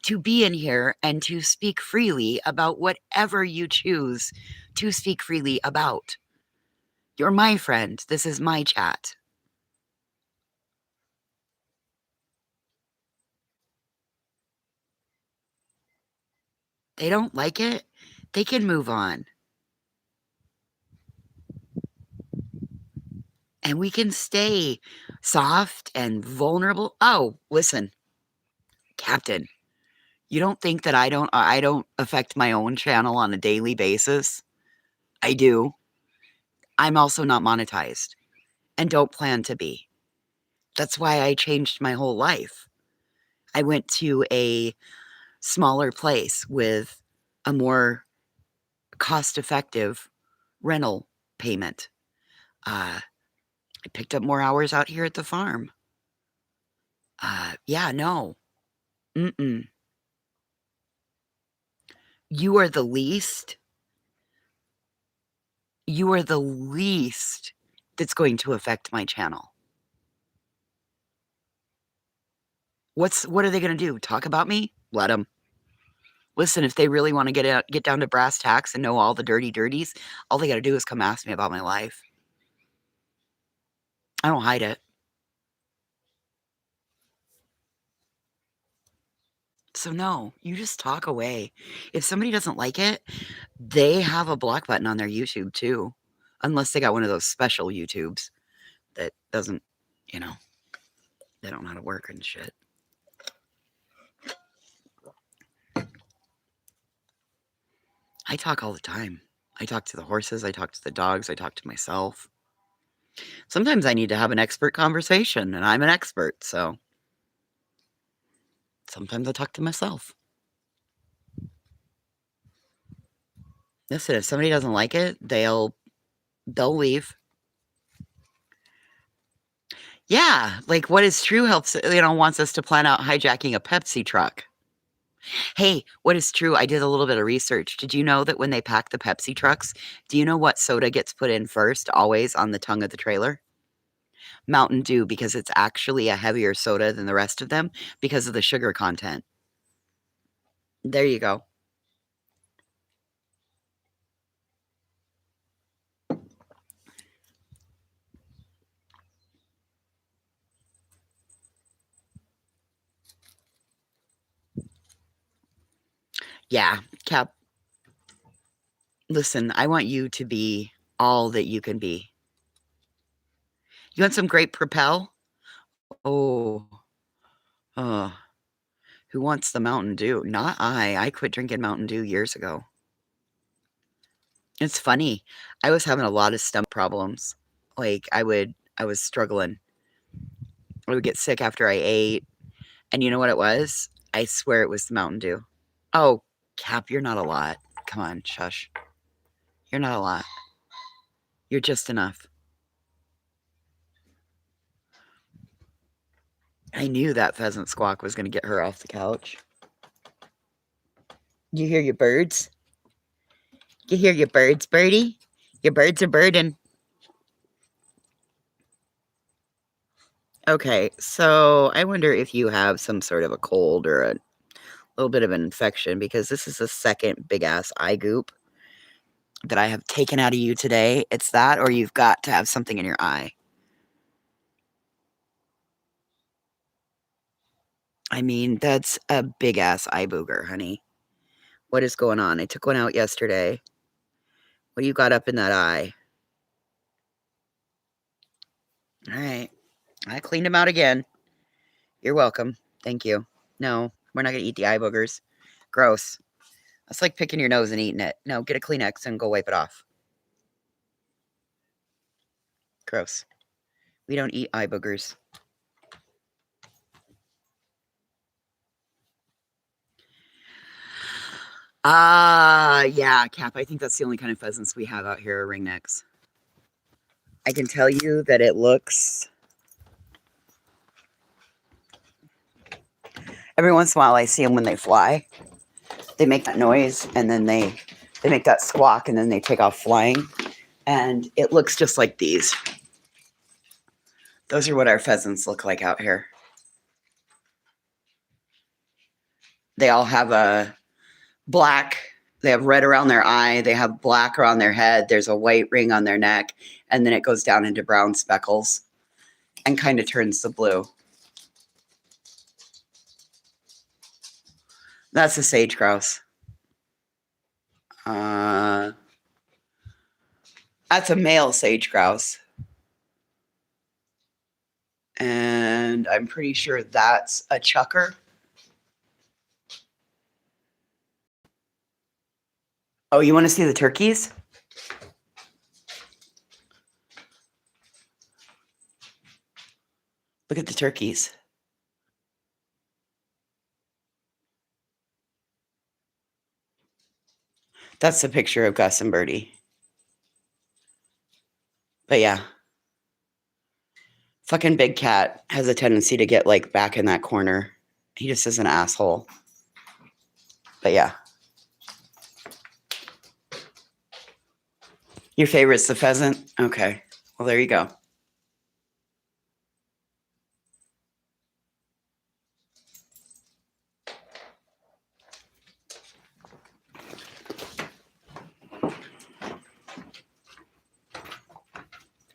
to be in here and to speak freely about whatever you choose to speak freely about. You're my friend. This is my chat. They don't like it. They can move on. And we can stay soft and vulnerable. Oh, listen, Captain, you don't think that I don't affect my own channel on a daily basis? I do. I'm also not monetized and don't plan to be. That's why I changed my whole life. I went to a smaller place with a more cost-effective rental payment. I picked up more hours out here at the farm. Yeah, no. Mm-mm. You are the least. You are the least that's going to affect my channel. What are they going to do? Talk about me? Let them. Listen, if they really want to get down to brass tacks and know all the dirty dirties, all they got to do is come ask me about my life. I don't hide it. So no, you just talk away. If somebody doesn't like it, they have a block button on their YouTube too. Unless they got one of those special YouTubes that doesn't, you know, they don't know how to work and shit. I talk all the time. I talk to the horses, I talk to the dogs, I talk to myself. Sometimes I need to have an expert conversation, and I'm an expert, so sometimes I talk to myself. Listen, if somebody doesn't like it, they'll leave. Yeah, like What is True helps, wants us to plan out hijacking a Pepsi truck. Hey, What is True? I did a little bit of research. Did you know that when they pack the Pepsi trucks, do you know what soda gets put in first, always on the tongue of the trailer? Mountain Dew, because it's actually a heavier soda than the rest of them because of the sugar content. There you go. Yeah, Cap, listen, I want you to be all that you can be. You want some grape Propel? Oh, uh, who wants the Mountain Dew? Not I. I quit drinking Mountain Dew years ago. It's funny. I was having a lot of stomach problems. Like I was struggling. I would get sick after I ate. And you know what it was? I swear it was the Mountain Dew. Oh, Cap, you're not a lot. Come on, shush. You're not a lot. You're just enough. I knew that pheasant squawk was going to get her off the couch. You hear your birds? You hear your birds, Birdie? Your birds are birding. Okay, so I wonder if you have some sort of a cold or a little bit of an infection, because this is the second big ass eye goop that I have taken out of you today. It's that, or you've got to have something in your eye. I mean, that's a big ass eye booger, honey. What is going on? I took one out yesterday. What do you got up in that eye? All right. I cleaned them out again. You're welcome. Thank you. No, we're not going to eat the eye boogers. Gross. That's like picking your nose and eating it. No, get a Kleenex and go wipe it off. Gross. We don't eat eye boogers. Yeah, Cap. I think that's the only kind of pheasants we have out here are ringnecks. I can tell you that it looks... Every once in a while I see them when they fly. They make that noise and then they make that squawk and then they take off flying. And it looks just like these. Those are what our pheasants look like out here. They all have a black, they have red around their eye, they have black around their head, there's a white ring on their neck, and then it goes down into brown speckles and kind of turns to blue. That's a sage grouse. That's a male sage grouse. And I'm pretty sure that's a chucker. Oh, you want to see the turkeys? Look at the turkeys. That's the picture of Gus and Birdie. But yeah. Fucking Big Cat has a tendency to get like back in that corner. He just is an asshole. But yeah. Your favorite's the pheasant? Okay. Well, there you go.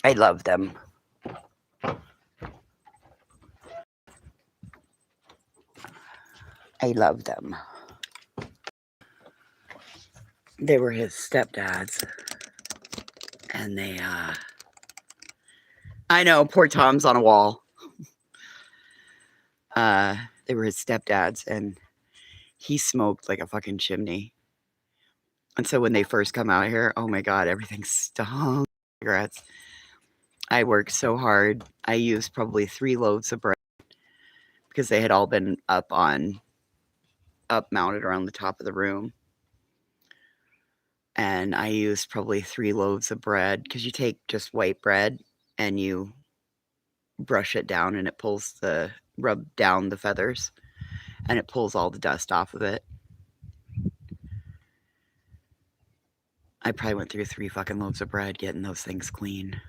I love them. I love them. They were his stepdads. And they, I know, poor Tom's on a wall. They were his stepdads, and he smoked like a fucking chimney. And so when they first come out here, oh my God, everything stunk. Cigarettes. I worked so hard. I used probably 3 loaves of bread because they had all been up mounted around the top of the room. And I used probably 3 loaves of bread because you take just white bread and you brush it down and it rub down the feathers and it pulls all the dust off of it. I probably went through 3 fucking loaves of bread getting those things clean.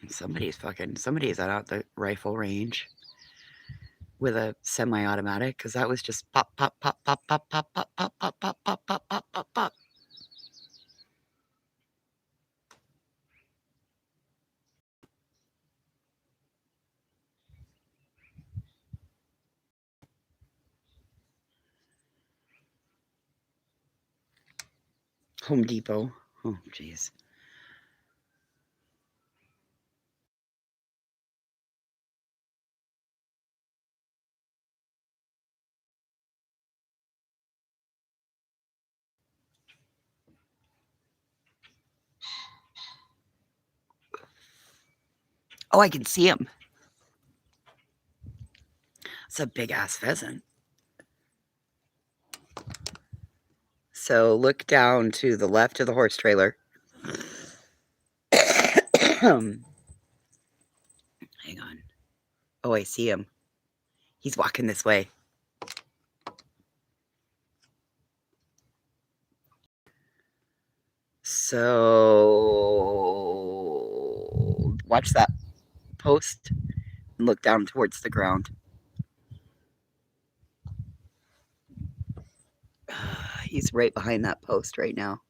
Somebody's at the rifle range with a semi-automatic because that was just pop, pop, pop, pop, pop, pop, pop, pop, pop, pop, pop, pop, pop, pop, pop. Home Depot. Oh, jeez. Oh, I can see him. It's a big ass pheasant. So look down to the left of the horse trailer. Hang on. Oh, I see him. He's walking this way. So watch that post and look down towards the ground. He's right behind that post right now.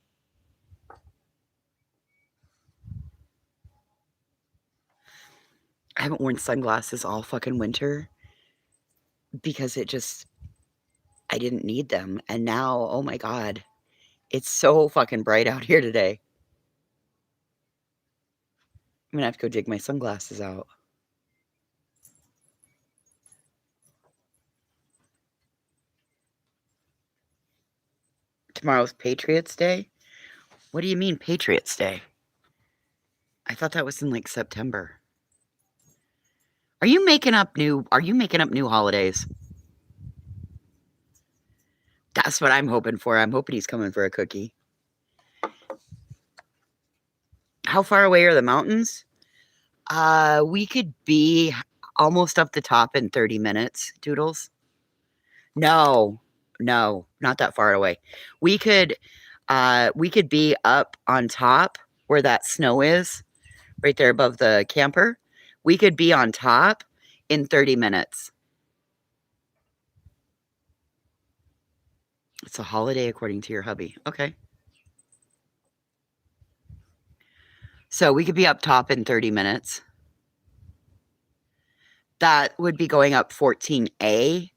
I haven't worn sunglasses all fucking winter because I didn't need them. And now, oh my God, it's so fucking bright out here today. I'm gonna have to go dig my sunglasses out. Tomorrow's Patriots Day? What do you mean Patriots Day? I thought that was in like September. Are you making up new holidays? That's what I'm hoping for. I'm hoping he's coming for a cookie. How far away are the mountains? We could be almost up the top in 30 minutes, Doodles. No, not that far away. We could be up on top where that snow is, right there above the camper. We could be on top in 30 minutes. It's a holiday according to your hubby. Okay. So we could be up top in 30 minutes. That would be going up 14A.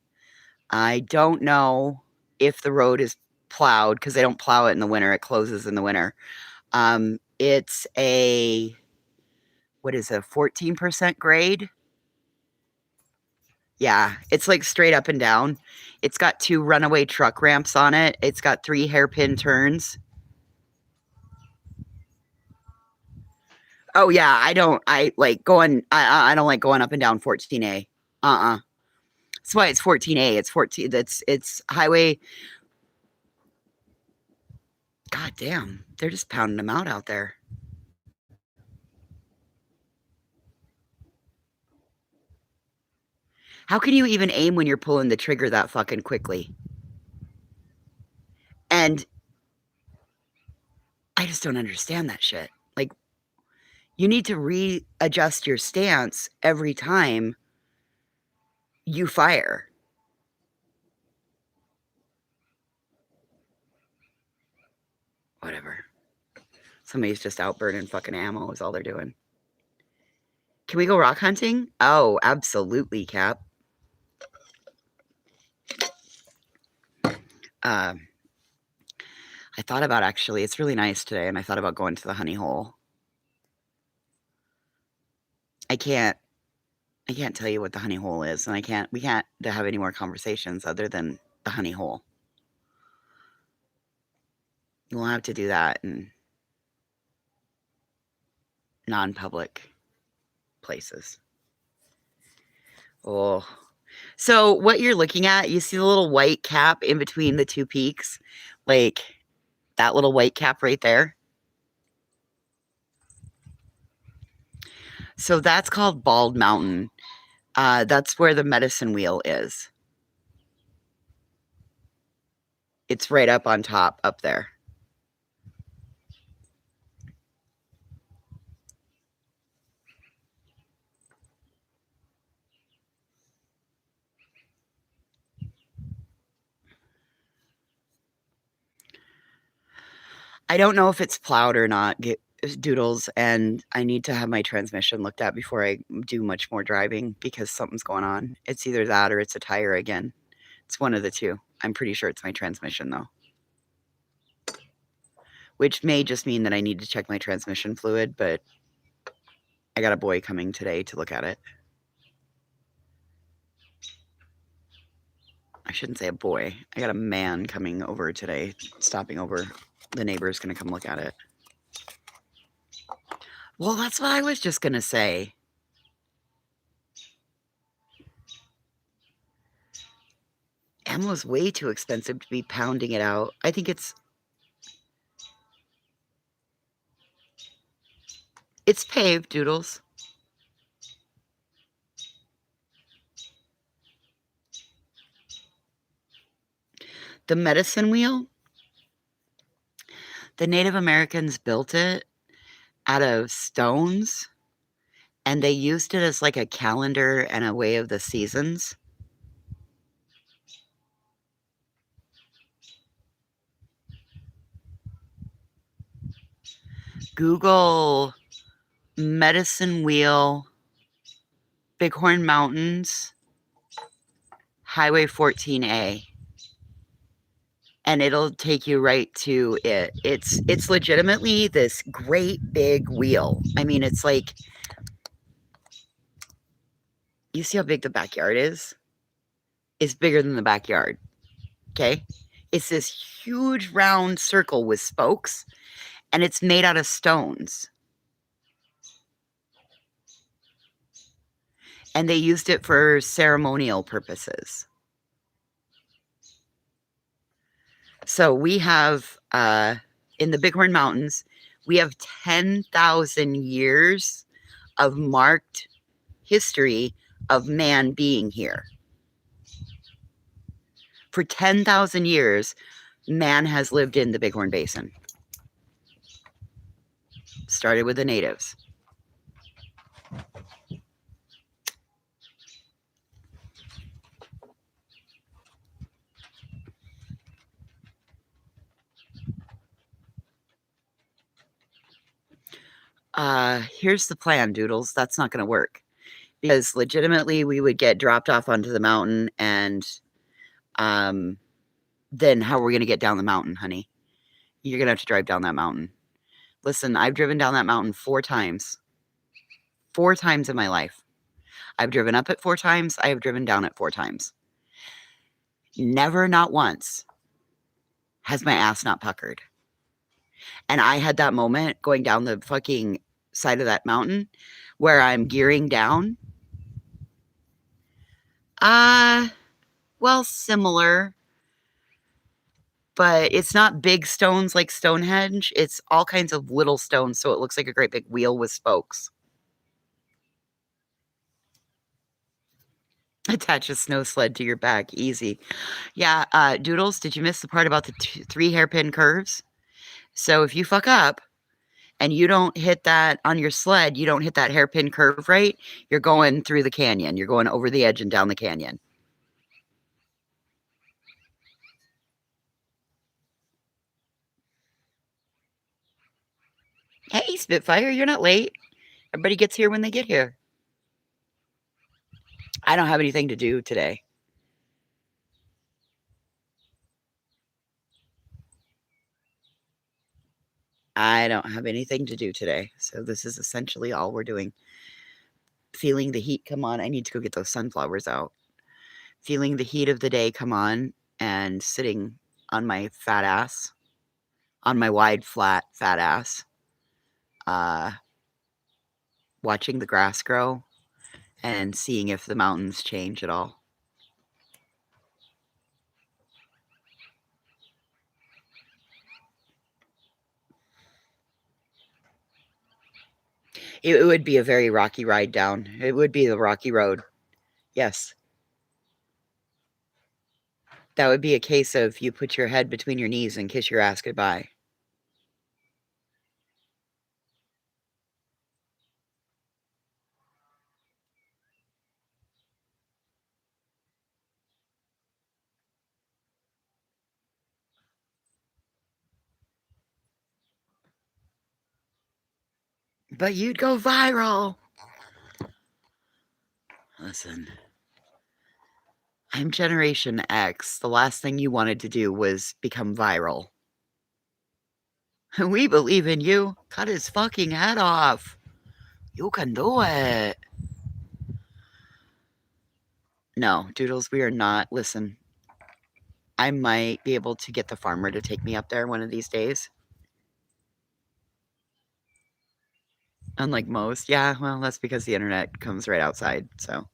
I don't know if the road is plowed because they don't plow it in the winter. It closes in the winter. It's a 14% grade? Yeah, it's like straight up and down. It's got 2 runaway truck ramps on it. It's got 3 hairpin turns. Oh yeah, I don't like going up and down 14A. That's why it's 14A. It's highway. God damn, they're just pounding them out there. How can you even aim when you're pulling the trigger that fucking quickly? And I just don't understand that shit. Like, you need to readjust your stance every time you fire. Whatever. Somebody's just out burning fucking ammo is all they're doing. Can we go rock hunting? Oh, absolutely, Cap. I thought about actually, it's really nice today, and I thought about going to the honey hole. I can't tell you what the honey hole is, and we can't have any more conversations other than the honey hole. We'll have to do that in non-public places. Oh, so what you're looking at, you see the little white cap in between the 2 peaks, like that little white cap right there. So that's called Bald Mountain. That's where the medicine wheel is. It's right up on top up there. I don't know if it's plowed or not, Doodles, and I need to have my transmission looked at before I do much more driving because something's going on. It's either that or it's a tire again. It's one of the two. I'm pretty sure it's my transmission, though. Which may just mean that I need to check my transmission fluid, but I got a boy coming today to look at it. I shouldn't say a boy. I got a man coming over today, stopping over. The neighbor's going to come look at it. Well, that's what I was just going to say. Ammo's way too expensive to be pounding it out. I think it's paved, Doodles. The medicine wheel, the Native Americans built it out of stones, and they used it as like a calendar and a way of the seasons. Google medicine wheel, Bighorn Mountains, Highway 14A. And it'll take you right to it. It's legitimately this great big wheel. I mean, it's like, you see how big the backyard is? It's bigger than the backyard. Okay? It's this huge round circle with spokes, and it's made out of stones. And they used it for ceremonial purposes. So we have, in the Bighorn Mountains, we have 10,000 years of marked history of man being here. For 10,000 years, man has lived in the Bighorn Basin. Started with the natives. Here's the plan, Doodles. That's not going to work. Because legitimately, we would get dropped off onto the mountain, and then how are we going to get down the mountain, honey? You're going to have to drive down that mountain. Listen, I've driven down that mountain 4 times. 4 times in my life. I've driven up it 4 times. I have driven down it 4 times. Never, not once, has my ass not puckered. And I had that moment going down the fucking side of that mountain where I'm gearing down. Well, similar. But it's not big stones like Stonehenge. It's all kinds of little stones, so it looks like a great big wheel with spokes. Attach a snow sled to your back. Easy. Yeah, Doodles, did you miss the part about the 3 hairpin curves? So if you fuck up and you don't hit that on your sled, you don't hit that hairpin curve right, you're going through the canyon. You're going over the edge and down the canyon. Hey, Spitfire, you're not late. Everybody gets here when they get here. I don't have anything to do today. I don't have anything to do today. So this is essentially all we're doing. Feeling the heat come on. I need to go get those sunflowers out. Feeling the heat of the day come on and sitting on my fat ass, on my wide, flat, fat ass, watching the grass grow and seeing if the mountains change at all. It would be a very rocky ride down. It would be the rocky road. Yes. That would be a case of you put your head between your knees and kiss your ass goodbye. But you'd go viral. Listen, I'm Generation X. The last thing you wanted to do was become viral. We believe in you. Cut his fucking head off. You can do it. No, Doodles, we are not. Listen, I might be able to get the farmer to take me up there one of these days. Unlike most. Yeah, well, that's because the internet comes right outside. So,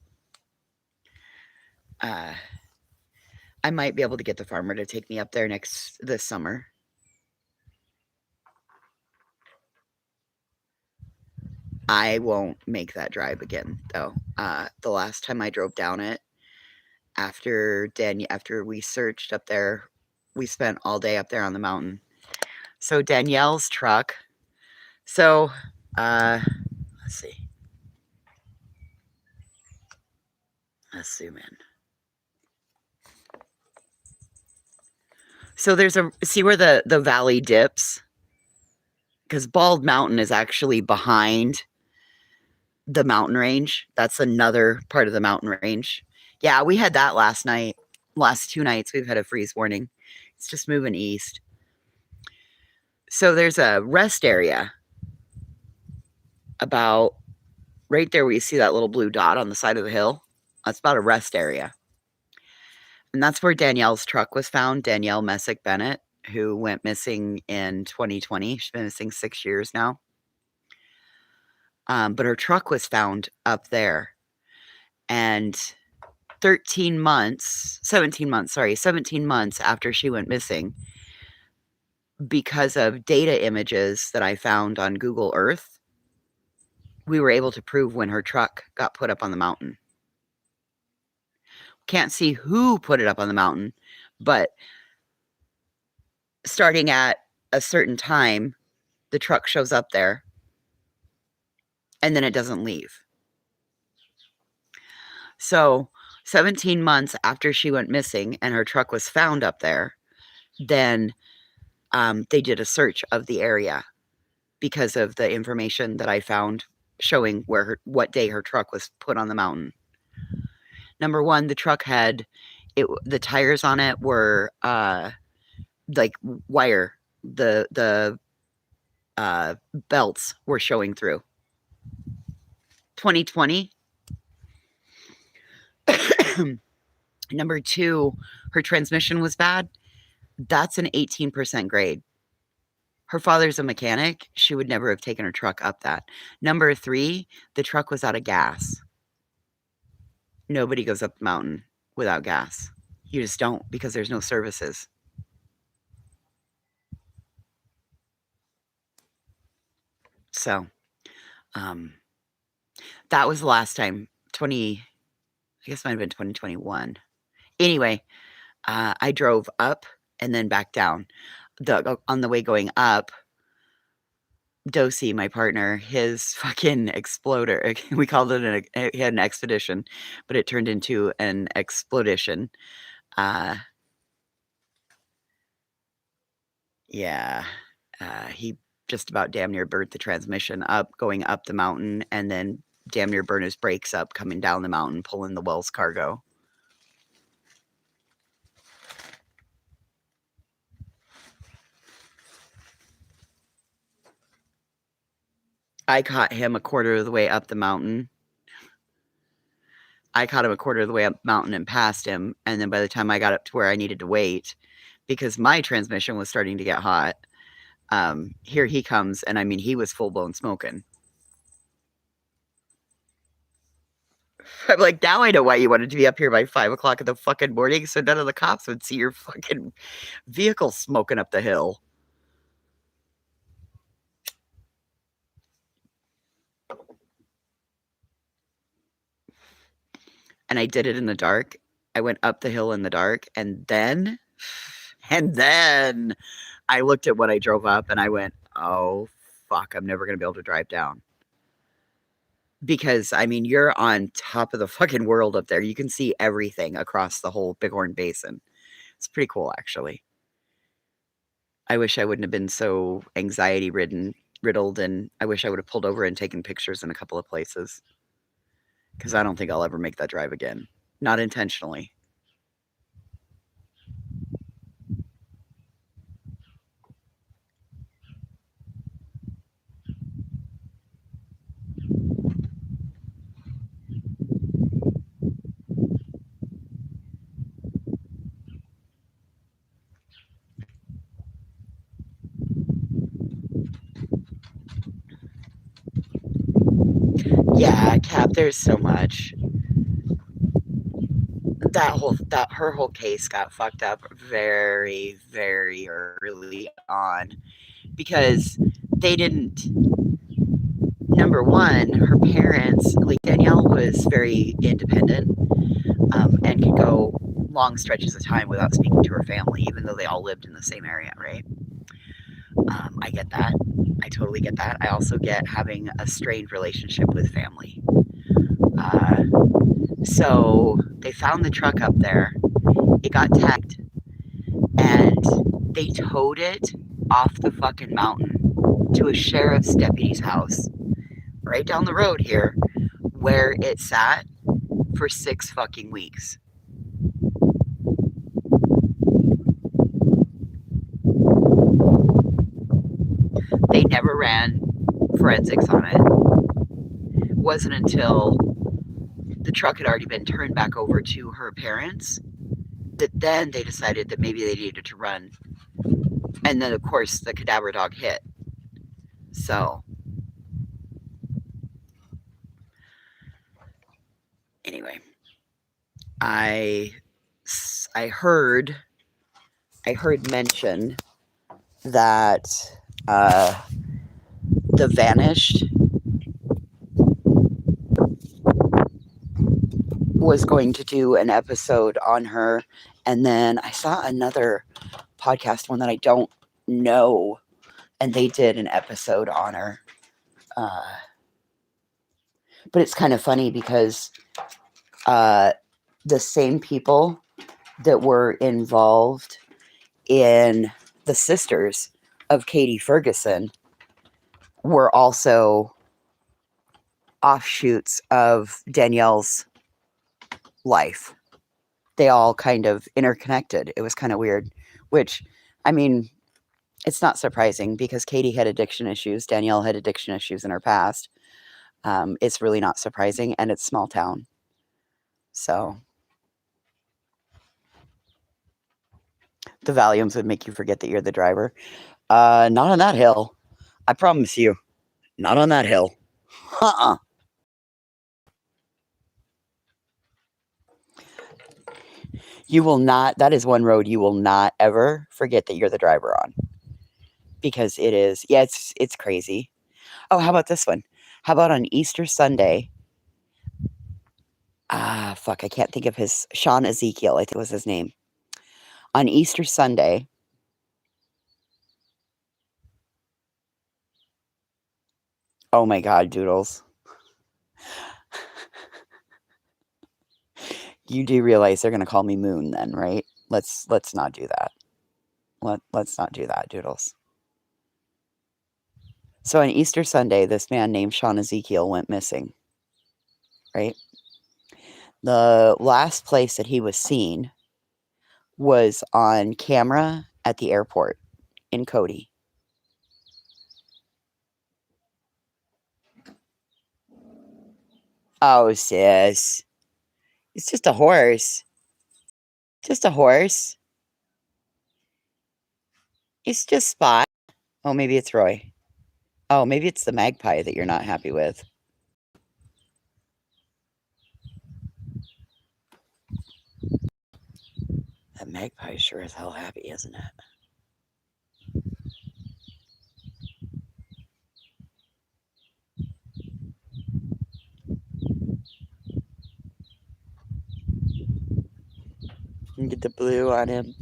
I might be able to get the farmer to take me up there this summer. I won't make that drive again, though. The last time I drove down it, after we searched up there, we spent all day up there on the mountain. So Danielle's truck. So, let's see. Let's zoom in. So see where the valley dips? Because Bald Mountain is actually behind the mountain range. That's another part of the mountain range. Yeah, we had that last night. Last 2 nights, we've had a freeze warning. It's just moving east. So there's a rest area about right there where you see that little blue dot on the side of the hill. That's about a rest area. And that's where Danielle's truck was found. Danielle Messick Bennett, who went missing in 2020. She's been missing 6 years now. But her truck was found up there. And 17 months after she went missing, because of data images that I found on Google Earth, we were able to prove when her truck got put up on the mountain. Can't see who put it up on the mountain, but starting at a certain time, the truck shows up there and then it doesn't leave. So 17 months after she went missing and her truck was found up there, then they did a search of the area because of the information that I found showing what day her truck was put on the mountain. Number one, the truck had the tires on it were like wire. The belts were showing through. 2020. Number two, her transmission was bad. That's an 18% grade. Her father's a mechanic. She would never have taken her truck up that. Number three, the truck was out of gas. Nobody goes up the mountain without gas. You just don't, because there's no services. So, that was the last time. I guess it might have been 2021. Anyway, I drove up and then back down. On the way going up, Dosey, my partner, his fucking exploder, we called it he had an expedition, but it turned into an explodition. Yeah, he just about damn near burnt the transmission up, going up the mountain, and then damn near burn his brakes up coming down the mountain, pulling the Wells cargo. I caught him a quarter of the way up the mountain. I caught him a quarter of the way up the mountain and passed him. And then by the time I got up to where I needed to wait, because my transmission was starting to get hot, here he comes. And I mean, he was full blown smoking. I'm like, now I know why you wanted to be up here by 5 o'clock in the fucking morning, so none of the cops would see your fucking vehicle smoking up the hill. And I did it in the dark. I went up the hill in the dark, and then I looked at what I drove up and I went, oh fuck, I'm never gonna be able to drive down. Because I mean, you're on top of the fucking world up there. You can see everything across the whole Bighorn Basin. It's pretty cool, actually. I wish I wouldn't have been so anxiety riddled, and I wish I would have pulled over and taken pictures in a couple of places. Because I don't think I'll ever make that drive again. Not intentionally. Yeah, Cap, there's so much. that her whole case got fucked up very, very early on because they didn't. Number one, her parents, like Danielle, was very independent and could go long stretches of time without speaking to her family, even though they all lived in the same area, right? I get that. I totally get that. I also get having a strained relationship with family. Uh, so they found the truck up there. It got tagged, and they towed it off the fucking mountain to a sheriff's deputy's house right down the road here, where it sat for 6 fucking weeks. They never ran forensics on it. It wasn't until the truck had already been turned back over to her parents that then they decided that maybe they needed to run. And then, of course, the cadaver dog hit. So, anyway, I heard mention that the Vanished was going to do an episode on her, and then I saw another podcast, one that I don't know, and they did an episode on her. But it's kind of funny because the same people that were involved in the sisters of Katie Ferguson were also offshoots of Danielle's life. They all kind of interconnected. It was kind of weird, which, I mean, it's not surprising because Katie had addiction issues. Danielle had addiction issues in her past. It's really not surprising, and it's small town. So the Valiums would make you forget that you're the driver. Not on that hill. I promise you. Not on that hill. Uh-uh. You will not, that is one road you will not ever forget that you're the driver on. Because it is, yeah, it's crazy. Oh, how about this one? How about on Easter Sunday? Fuck, I can't think of Sean Ezekiel, I think was his name. On Easter Sunday, oh my God, Doodles. You do realize they're going to call me Moon then, right? Let's not do that. Let's not do that, Doodles. So on Easter Sunday, this man named Sean Ezekiel went missing, right? The last place that he was seen was on camera at the airport in Cody. Oh, sis. It's just a horse. Just a horse. It's just Spot. Oh, maybe it's Roy. Oh, maybe it's the magpie that you're not happy with. That magpie sure as hell happy, isn't it? And get the blue on him.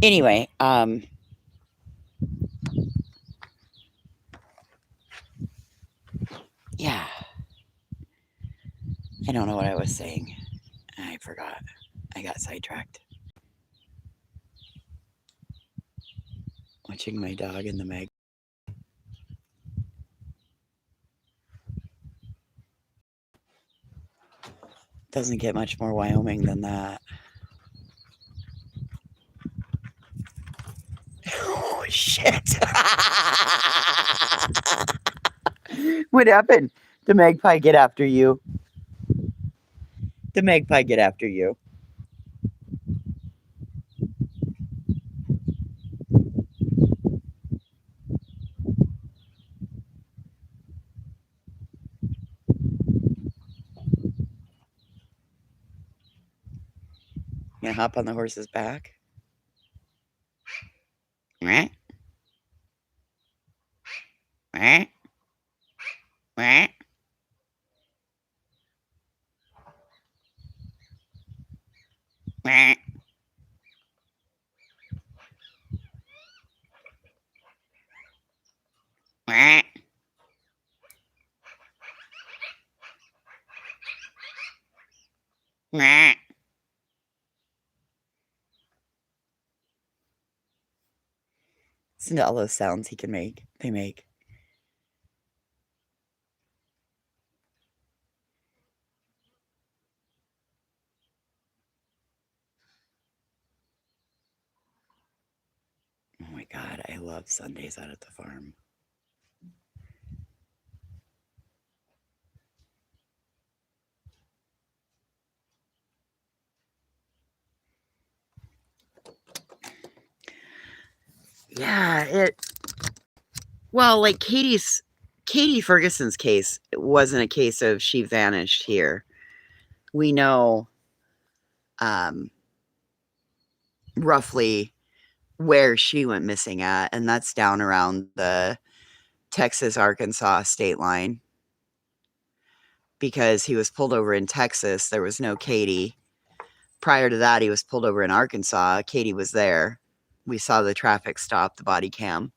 Anyway, yeah. I don't know what I was saying. I forgot. I got sidetracked. Watching my dog and the mag. Doesn't get much more Wyoming than that. Oh, shit. What happened? The magpie get after you. The magpie get after you. You gonna hop on the horse's back? Meh, meh, meh, meh, meh. Meh. Listen to all those sounds he can make. They make. Oh my God, I love Sundays out at the farm. Yeah, well, like Katie Ferguson's case, it wasn't a case of she vanished here. We know roughly where she went missing at, and that's down around the Texas-Arkansas state line. Because he was pulled over in Texas, there was no Katie. Prior to that, he was pulled over in Arkansas. Katie was there. We saw the traffic stop, the body cam.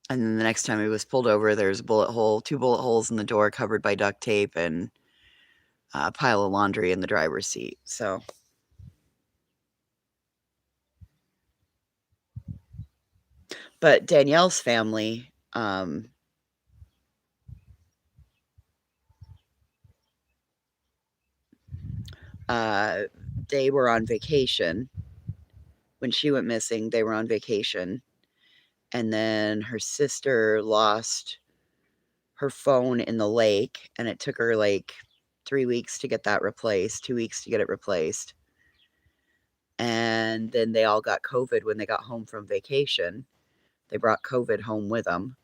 And then the next time he was pulled over, there's a bullet hole, 2 bullet holes in the door covered by duct tape, and a pile of laundry in the driver's seat. So, but Danielle's family, they were on vacation. When she went missing, they were on vacation. And then her sister lost her phone in the lake, and it took her like 3 weeks to get that replaced, 2 weeks to get it replaced. And then they all got COVID when they got home from vacation. They brought COVID home with them.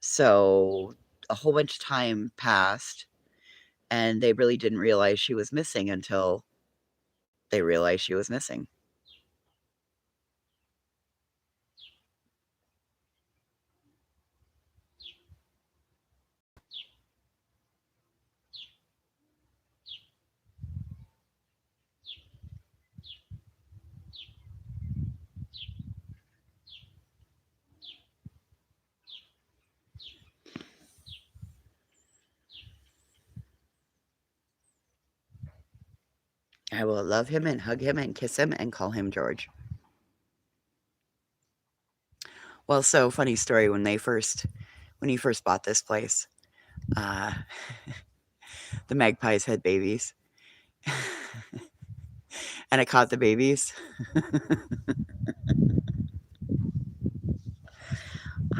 So a whole bunch of time passed, and they really didn't realize she was missing until they realized she was missing. I will love him and hug him and kiss him and call him George. Well, so funny story, when he first bought this place, uh, the magpies had babies. And I caught the babies.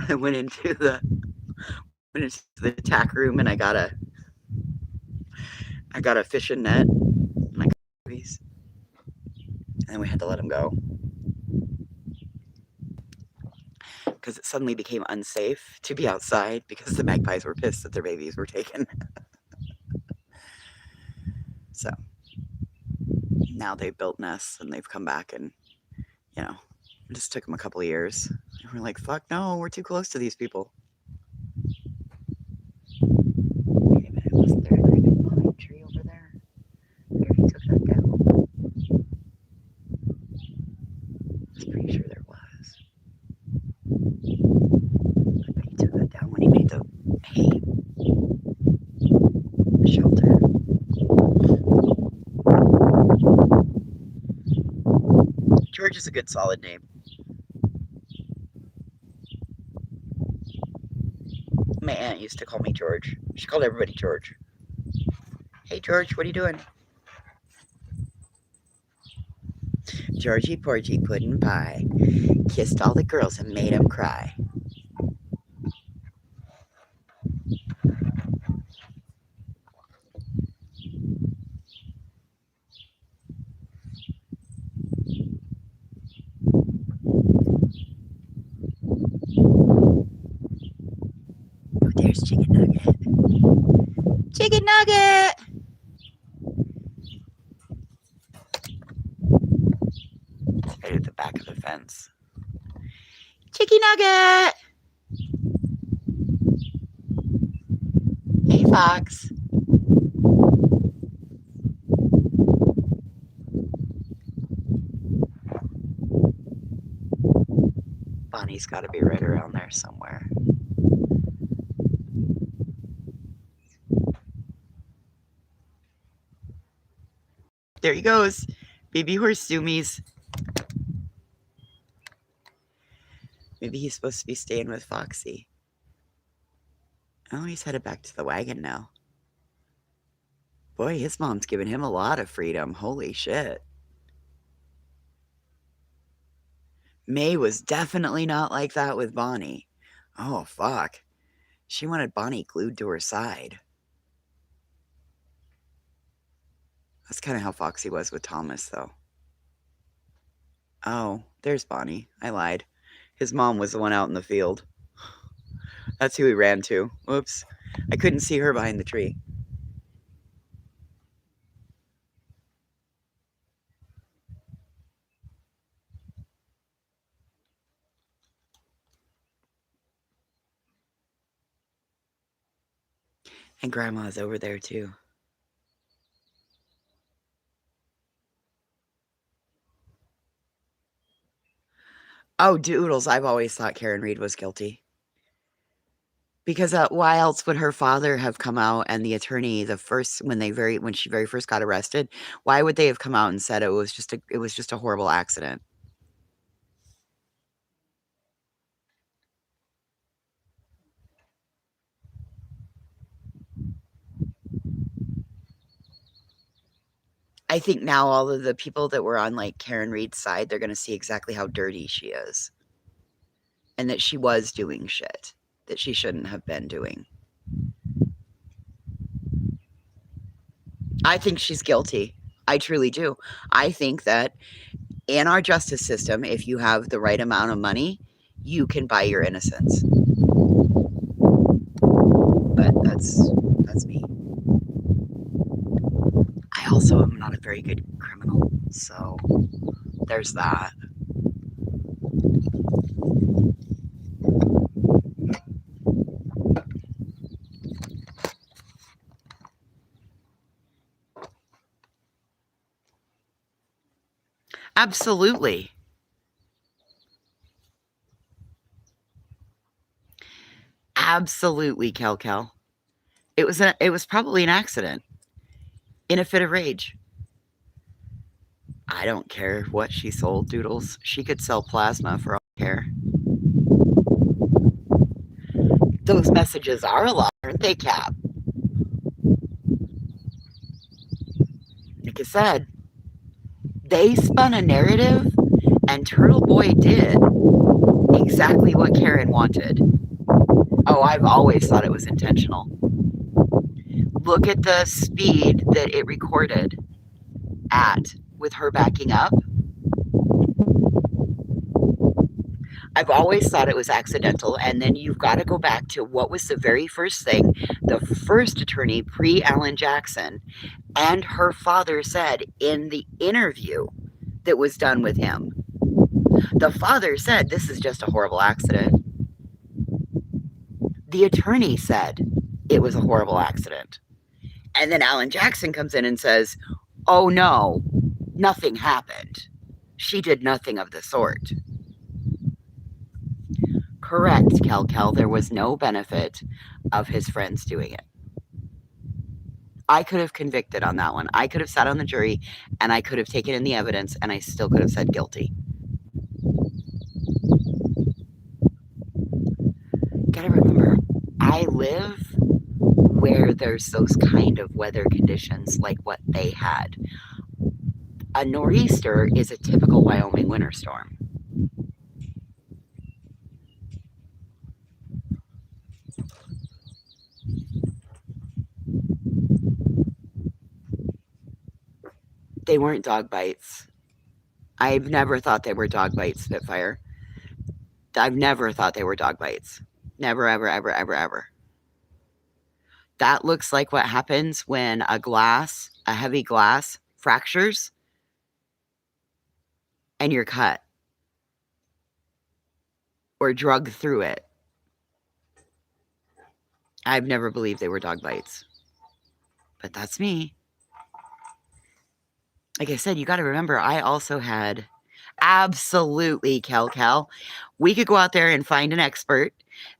I went into the tack room, and I got a fishing net, and I caught the babies. And we had to let them go because it suddenly became unsafe to be outside because the magpies were pissed that their babies were taken. So now they've built nests and they've come back, and it just took them a couple of years. And we're like, fuck no, we're too close to these people. Wait a minute, wasn't there a great big pine tree over there? I wonder if he took that down. I was pretty sure there was. I bet he took that down when he made the hay shelter. George is a good solid name. My aunt used to call me George. She called everybody George. Hey George, what are you doing? Georgie Porgy pudding pie kissed all the girls and made them cry. Oh, there's Jake. Chicken nugget. Chicken nugget. Right at the back of the fence. Chicken nugget. Hey, Fox. Bonnie's got to be right around there somewhere. There he goes. Baby horse zoomies. Maybe he's supposed to be staying with Foxy. Oh, he's headed back to the wagon now. Boy, his mom's giving him a lot of freedom. Holy shit. May was definitely not like that with Bonnie. Oh, fuck. She wanted Bonnie glued to her side. That's kind of how Foxy was with Thomas, though. Oh, there's Bonnie. I lied. His mom was the one out in the field. That's who he ran to. Whoops. I couldn't see her behind the tree. And Grandma's over there, too. Oh, Doodles. I've always thought Karen Reed was guilty. Because why else would her father have come out and the attorney when she very first got arrested? Why would they have come out and said it was just a horrible accident? I think now all of the people that were on like Karen Reed's side, they're going to see exactly how dirty she is, and that she was doing shit that she shouldn't have been doing. I think she's guilty. I truly do. I think that in our justice system, if you have the right amount of money, you can buy your innocence. But that's me. I also am not a very good criminal, so there's that. Absolutely. Absolutely, Kel. It was probably an accident. In a fit of rage. I don't care what she sold, Doodles. She could sell plasma for all I care. Those messages are a lot, aren't they, Cap? Like I said, they spun a narrative, and Turtle Boy did exactly what Karen wanted. Oh, I've always thought it was intentional. Look at the speed that it recorded at with her backing up. I've always thought it was accidental, and then you've got to go back to what was the very first thing the first attorney pre-Alan Jackson and her father said in the interview that was done with him. The father said, this is just a horrible accident. The attorney said it was a horrible accident. And then Alan Jackson comes in and says, oh no, nothing happened. She did nothing of the sort. Correct, Kel. There was no benefit of his friends doing it. I could have convicted on that one. I could have sat on the jury and I could have taken in the evidence and I still could have said guilty. Gotta remember, I live where there's those kind of weather conditions like what they had. A nor'easter is a typical Wyoming winter storm. They weren't dog bites. I've never thought they were dog bites, Spitfire. I've never thought they were dog bites. Never, ever, ever, ever, ever. That looks like what happens when a heavy glass fractures and you're cut or drug through it. I've never believed they were dog bites, but that's me. Like I said, you got to remember, I also had absolutely Cal. We could go out there and find an expert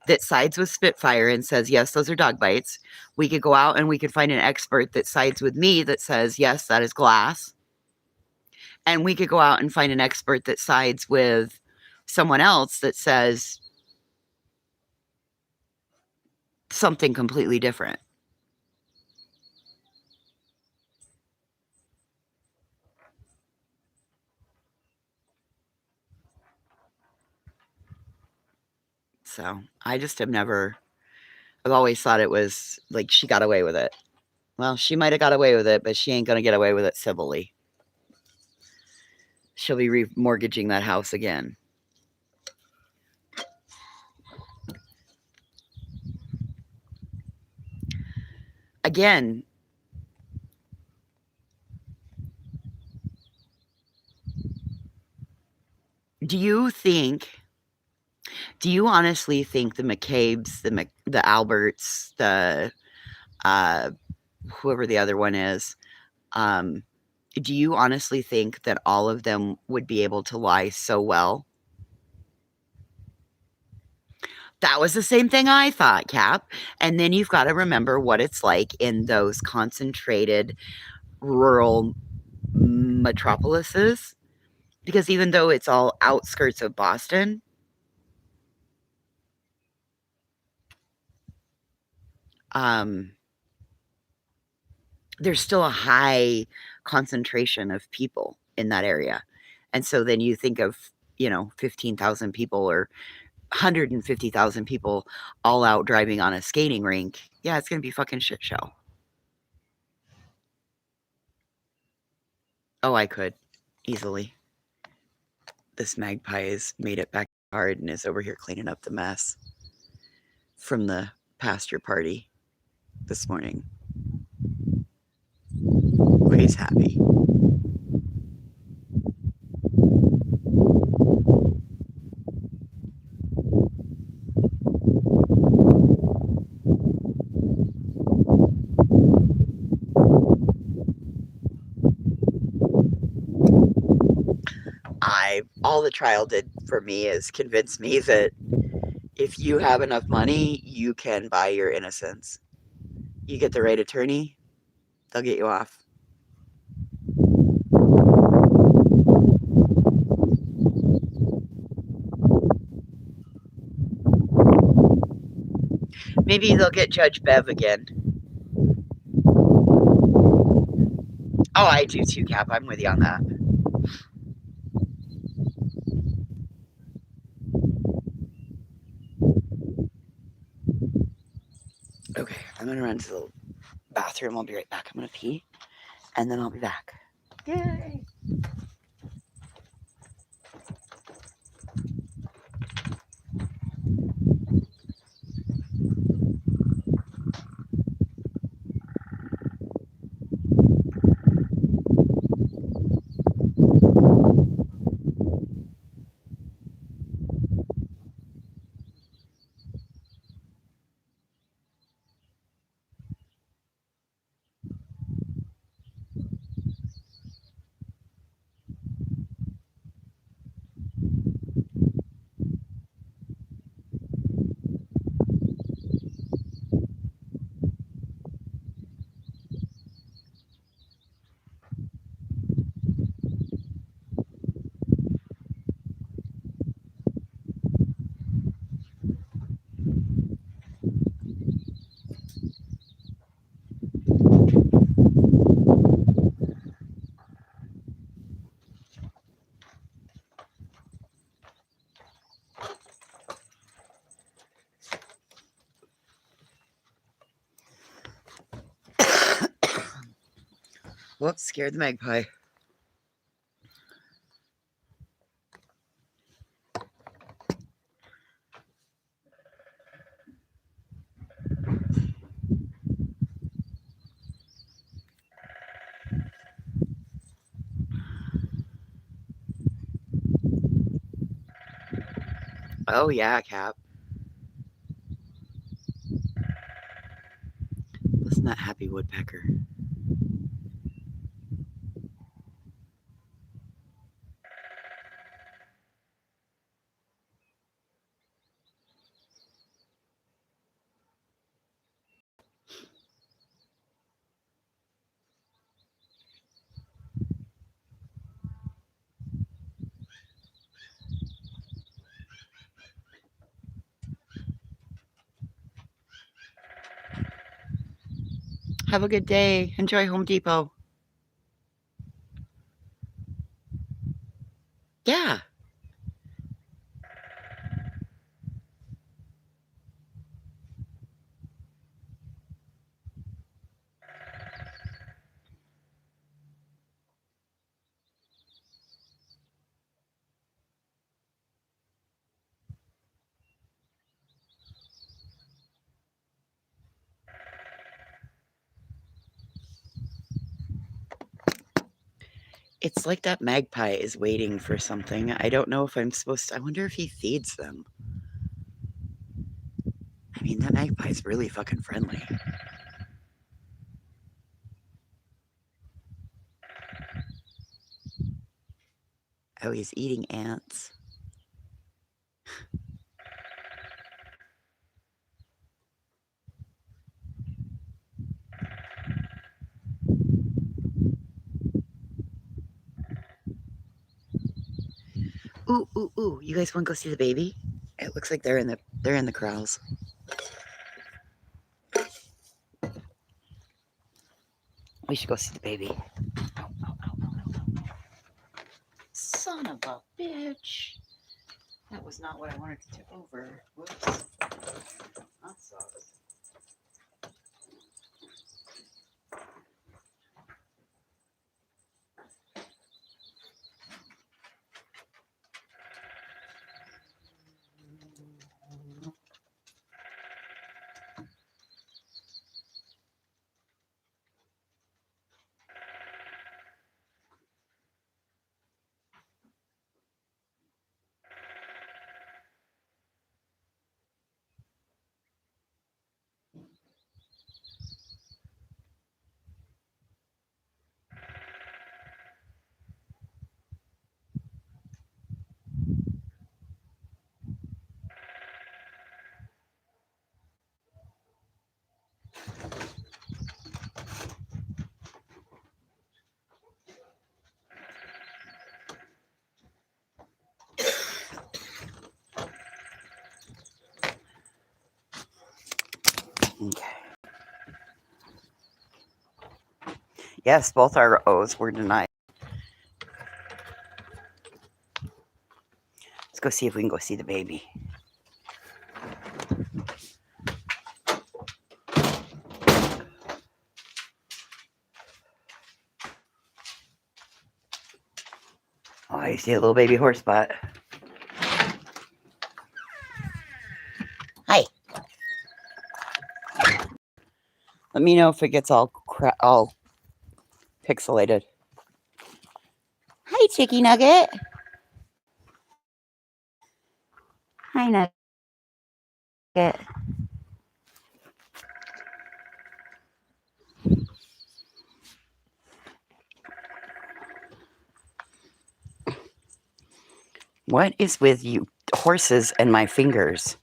that sides with Spitfire and says, yes, those are dog bites. We could go out and we could find an expert that sides with me that says, yes, that is glass. And we could go out and find an expert that sides with someone else that says something completely different. So I just have never, I've always thought it was like she got away with it. Well, she might have got away with it, but she ain't going to get away with it civilly. She'll be remortgaging that house again. Again, do you honestly think the McCabe's, the Alberts, the whoever the other one is, do you honestly think that all of them would be able to lie so well? That was the same thing I thought, Cap. And then you've got to remember what it's like in those concentrated rural metropolises. Because even though it's all outskirts of Boston, there's still a high concentration of people in that area. And so then you think of, 15,000 people or 150,000 people all out driving on a skating rink. Yeah, it's going to be fucking shit show. Oh, I could easily. This magpie has made it back hard and is over here cleaning up the mess from the pasture party this morning. But he's happy. All the trial did for me is convince me that if you have enough money, you can buy your innocence. You get the right attorney, they'll get you off. Maybe they'll get Judge Bev again. Oh, I do too, Cap. I'm with you on that. Okay, I'm going to run to the bathroom. I'll be right back. I'm going to pee, and then I'll be back. Yay! Whoops, scared the magpie. Oh, yeah, Cap. Listen to that happy woodpecker. Have a good day. Enjoy Home Depot. Yeah. It's like that magpie is waiting for something. I don't know if I'm supposed to. I wonder if he feeds them. I mean, that magpie is really fucking friendly. Oh, he's eating ants. Ooh, ooh, ooh! You guys want to go see the baby? It looks like they're in the corrals. We should go see the baby. Ow, ow, ow, ow. Son of a bitch! That was not what I wanted to tip over. Whoops. That sucks. Okay. Yes, both our O's were denied. Let's go see if we can go see the baby. Oh, I see a little baby horse spot. Hi. Let me know if it gets all pixelated. Hi, Chicky Nugget. Hi, Nugget. What is with you horses and my fingers?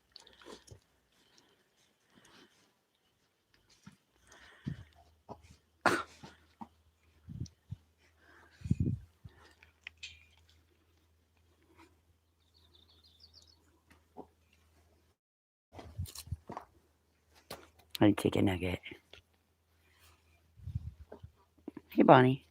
Hi, Chicken Nugget. Hey, Bonnie.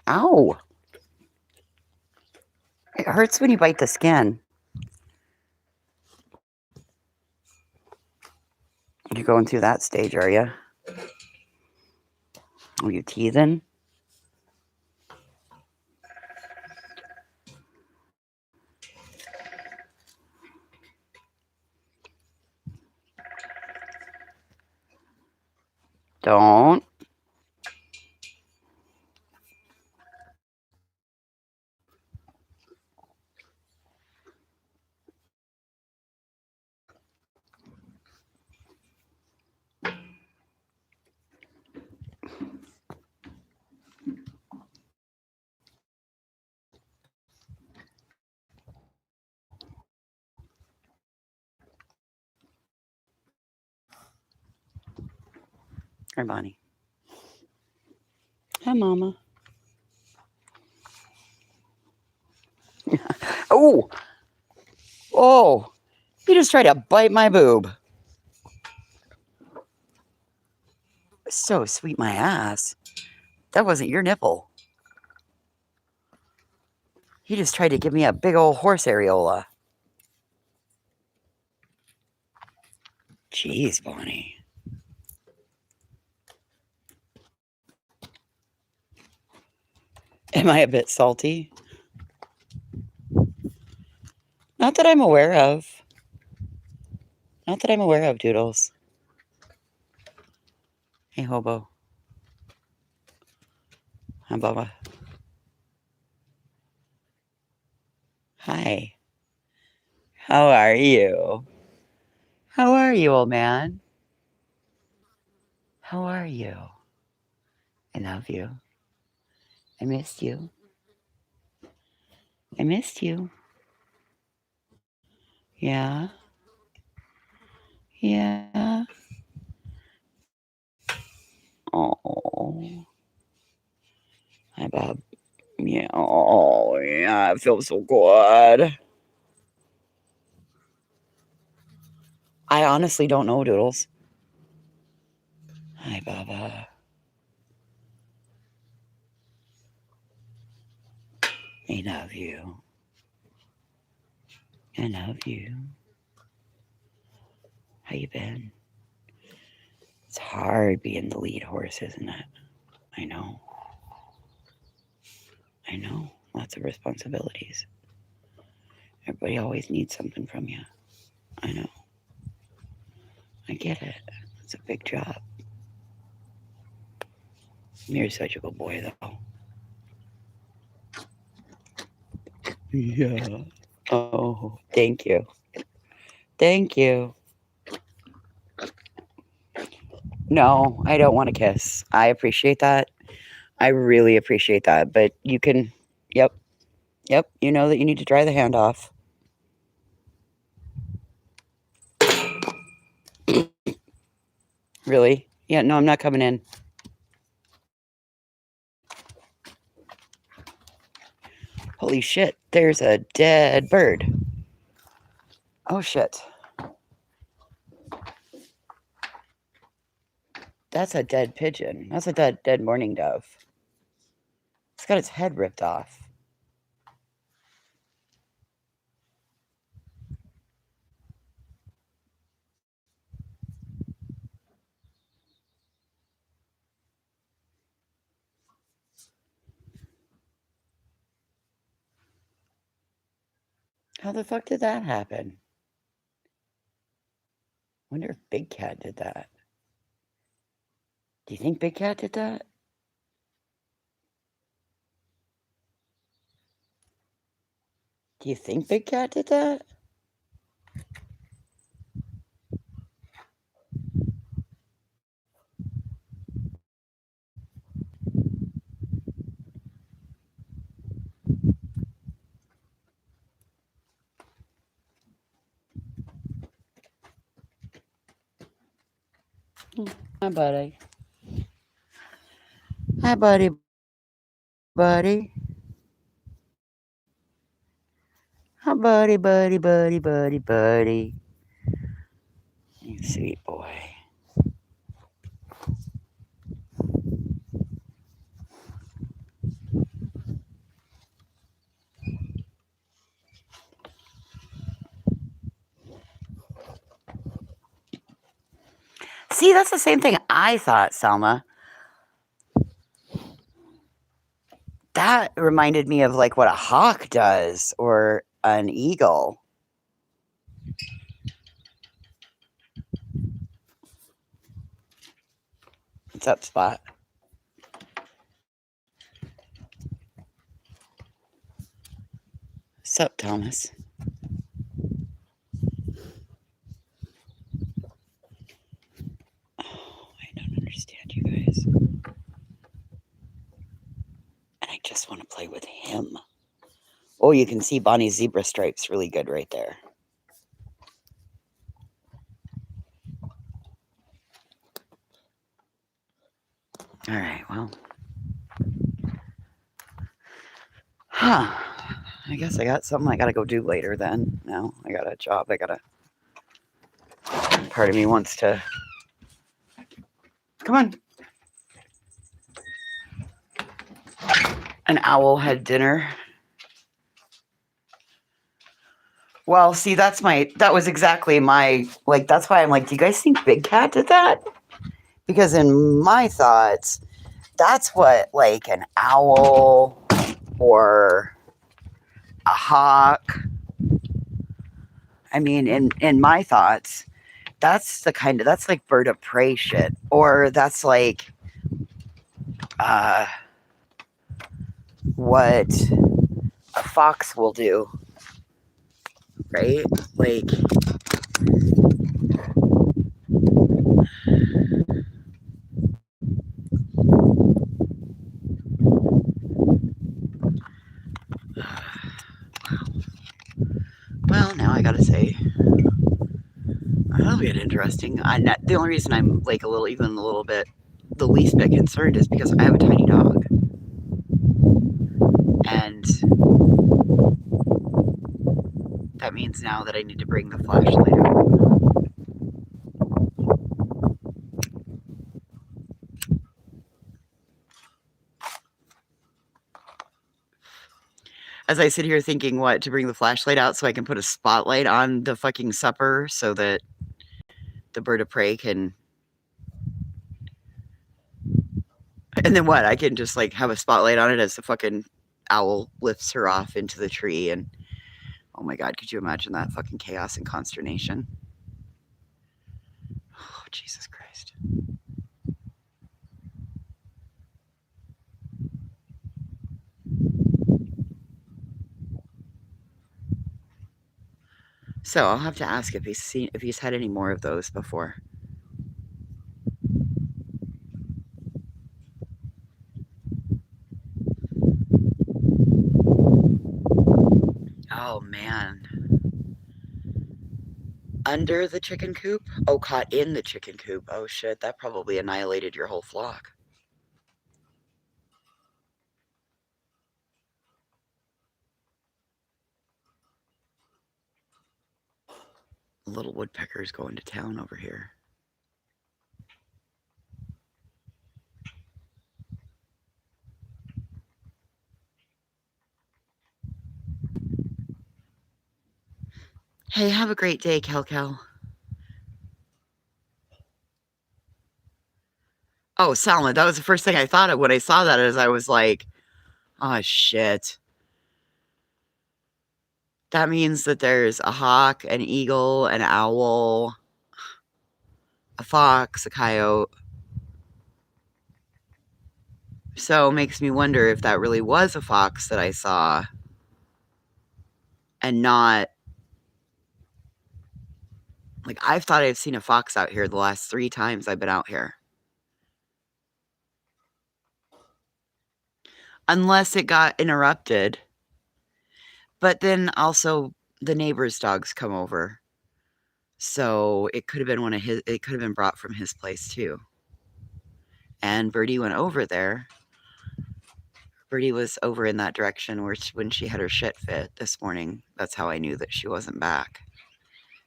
Ow. hurts when you bite the skin. You're going through that stage, are you? Are you teething? Don't. Hi, Bonnie. Hi, Mama. Oh, oh, you just tried to bite my boob. So sweet, my ass. That wasn't your nipple. You just tried to give me a big old horse areola. Jeez, Bonnie. Am I a bit salty? Not that I'm aware of. Not that I'm aware of, Doodles. Hey, Hobo. Hi, Bubba. Hi. How are you? How are you, old man? How are you? I love you. I missed you. I missed you. Yeah. Yeah. Oh. Hi, Bob. Yeah. Oh, yeah. It feels so good. I honestly don't know, Doodles. Hi, Baba. I love you. I love you. How you been? It's hard being the lead horse, isn't it? I know. I know. Lots of responsibilities. Everybody always needs something from you. I know. I get it. It's a big job. You're such a good boy, though. Yeah. Oh, thank you. Thank you. No, I don't want to kiss. I appreciate that. I really appreciate that. But you can, yep, yep. You know that you need to dry the hand off. Really? Yeah, no, I'm not coming in. Holy shit, there's a dead bird. Oh shit. That's a dead pigeon. That's a dead mourning dove. It's got its head ripped off. How the fuck did that happen? Wonder if Big Cat did that. Do you think Big Cat did that? Do you think Big Cat did that? Hi, buddy. Hi, buddy. Buddy. Hi, buddy, buddy, buddy, buddy, buddy. You sweet boy. See, that's the same thing I thought, Selma. That reminded me of like what a hawk does or an eagle. What's up, Spot? What's up, Thomas? Oh, I don't understand you guys. And I just want to play with him. Oh, you can see Bonnie's zebra stripes really good right there. All right, well. Huh. I guess I got something I gotta go do later then. No, I got a job. Part of me wants to. Come on. An owl had dinner. Well, see, that was exactly my, like, that's why I'm like, do you guys think Big Cat did that? Because in my thoughts, that's what, like, an owl or a hawk, I mean, in my thoughts, that's like bird of prey shit. Or that's like, what a fox will do, right? Like, well, now I gotta say, that'll get interesting. The only reason I'm like even a little bit, the least bit concerned is because I have a tiny dog. And that means now that I need to bring the flashlight out. As I sit here thinking what to bring the flashlight out so I can put a spotlight on the fucking supper so that the bird of prey can. And then what? I can just like have a spotlight on it as the fucking owl lifts her off into the tree. And oh my God, could you imagine that fucking chaos and consternation? Oh, Jesus Christ. So I'll have to ask if he's had any more of those before. Oh man. Under the chicken coop? Oh, caught in the chicken coop. Oh shit, that probably annihilated your whole flock. Little woodpecker's going to town over here. Hey, have a great day, Kel. Oh, Salma, that was the first thing I thought of when I saw that, as I was like, oh shit. That means that there's a hawk, an eagle, an owl, a fox, a coyote. So it makes me wonder if that really was a fox that I saw and not, like, I've thought I've seen a fox out here the last 3 times I've been out here. Unless it got interrupted. But then also the neighbor's dogs come over. So it could have been it could have been brought from his place too. And Birdie went over there. Birdie was over in that direction when she had her shit fit this morning. That's how I knew that she wasn't back,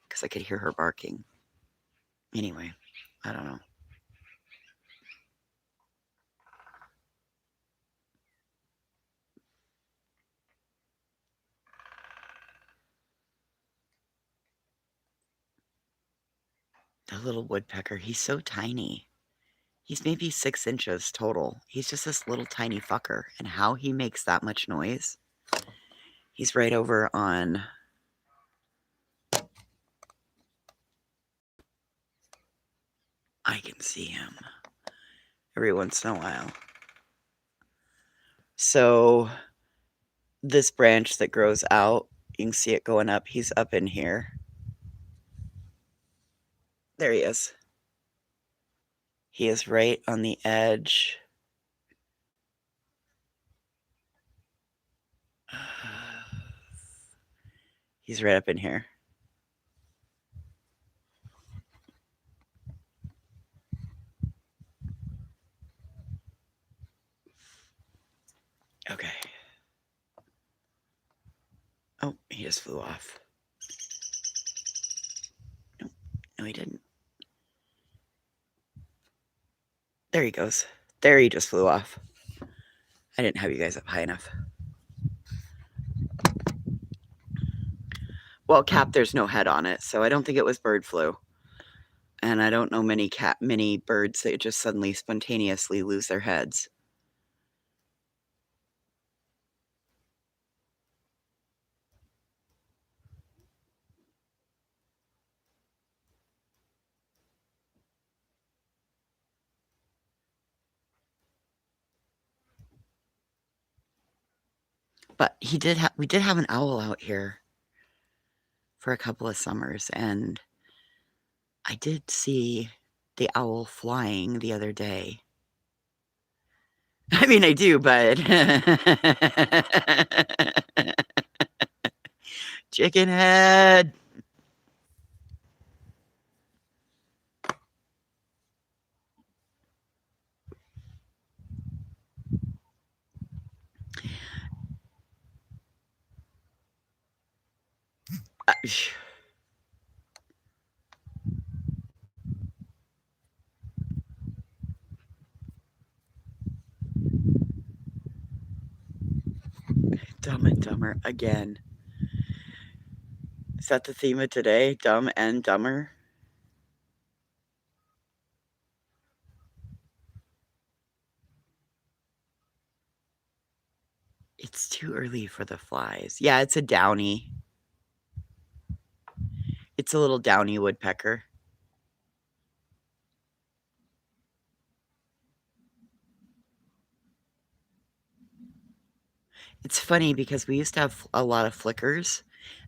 because I could hear her barking. Anyway, I don't know. The little woodpecker, he's so tiny. He's maybe 6 inches total. He's just this little tiny fucker. And how he makes that much noise. He's right over on... I can see him every once in a while. So this branch that grows out, you can see it going up. He's up in here. There he is. He is right on the edge. He's right up in here. Okay. Oh, he just flew off. Nope. No, he didn't. There he goes. There he just flew off. I didn't have you guys up high enough. Well, Cap, there's no head on it, so I don't think it was bird flu. And I don't know many birds that just suddenly spontaneously lose their heads. But we did have an owl out here for a couple of summers, and I did see the owl flying the other day. I mean, I do, but chicken head. Dumb and Dumber again. Is that the theme of today? Dumb and Dumber? It's too early for the flies. Yeah, it's a downy. It's a little downy woodpecker. It's funny because we used to have a lot of flickers.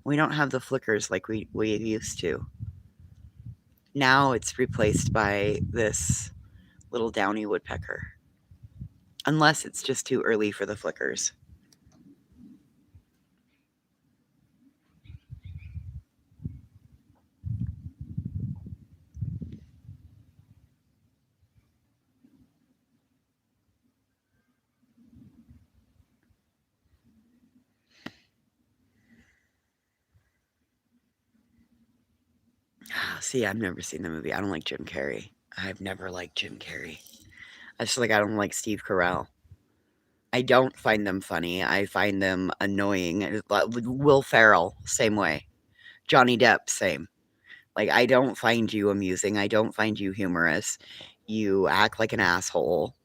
We don't have the flickers like we used to. Now it's replaced by this little downy woodpecker. Unless it's just too early for the flickers. See, I've never seen the movie. I don't like Jim Carrey. I've never liked Jim Carrey. I just like I don't like Steve Carell. I don't find them funny. I find them annoying. Will Ferrell, same way. Johnny Depp, same. Like, I don't find you amusing. I don't find you humorous. You act like an asshole.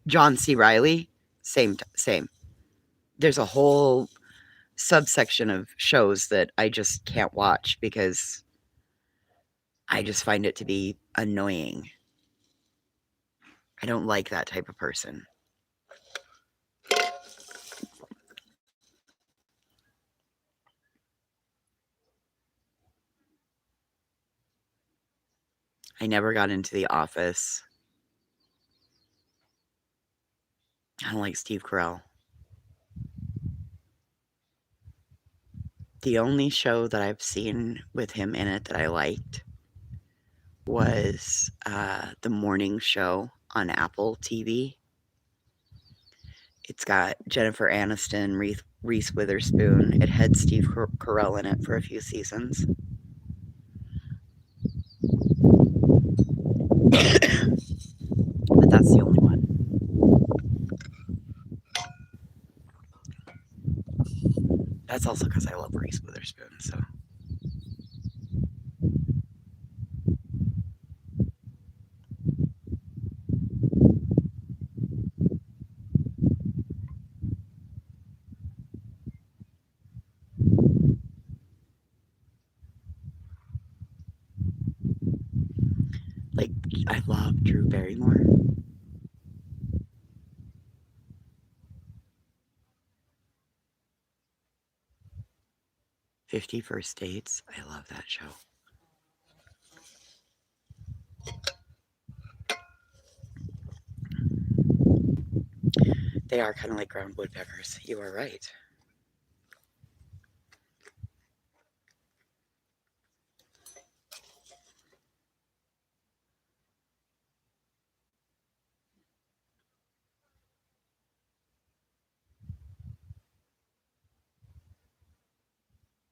John C. Reilly, same. There's a whole subsection of shows that I just can't watch because I just find it to be annoying. I don't like that type of person. I never got into The Office. I don't like Steve Carell. The only show that I've seen with him in it that I liked was the morning show on Apple TV. It's got Jennifer Aniston, Reese Witherspoon. It had Steve Carell in it for a few seasons. But that's the only one. That's also because I love Reese Witherspoon, so. I love Drew Barrymore. 50 First Dates. I love that show. They are kind of like ground woodpeckers. You are right.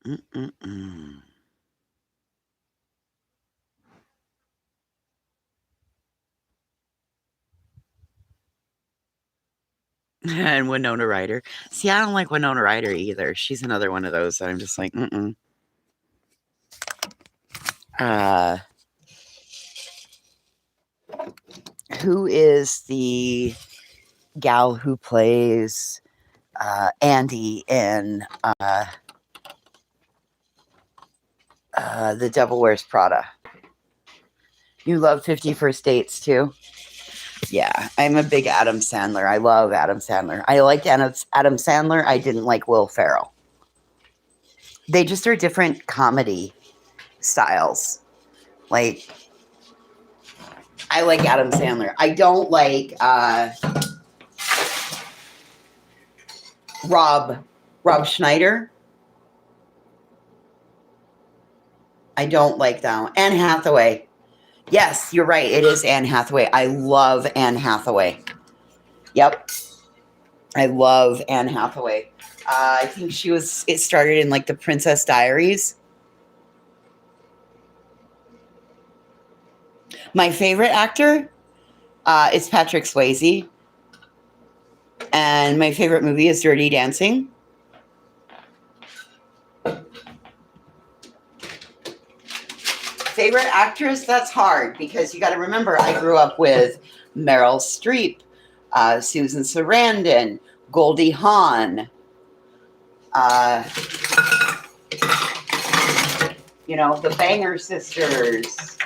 Mm-mm-mm. And Winona Ryder. See, I don't like Winona Ryder either. She's another one of those that I'm just like, mm-mm. Who is the gal who plays Andy in The Devil Wears Prada? You love 50 First Dates too? Yeah, I'm a big Adam Sandler. I love Adam Sandler. I liked Adam Sandler. I didn't like Will Ferrell. They just are different comedy styles. Like, I like Adam Sandler. I don't like Rob Schneider. I don't like that one. Anne Hathaway. Yes, you're right. It is Anne Hathaway. I love Anne Hathaway. Yep. I love Anne Hathaway. I think it started in like the Princess Diaries. My favorite actor is Patrick Swayze. And my favorite movie is Dirty Dancing. Favorite actress? That's hard because you got to remember I grew up with Meryl Streep, Susan Sarandon, Goldie Hawn, the Banger Sisters,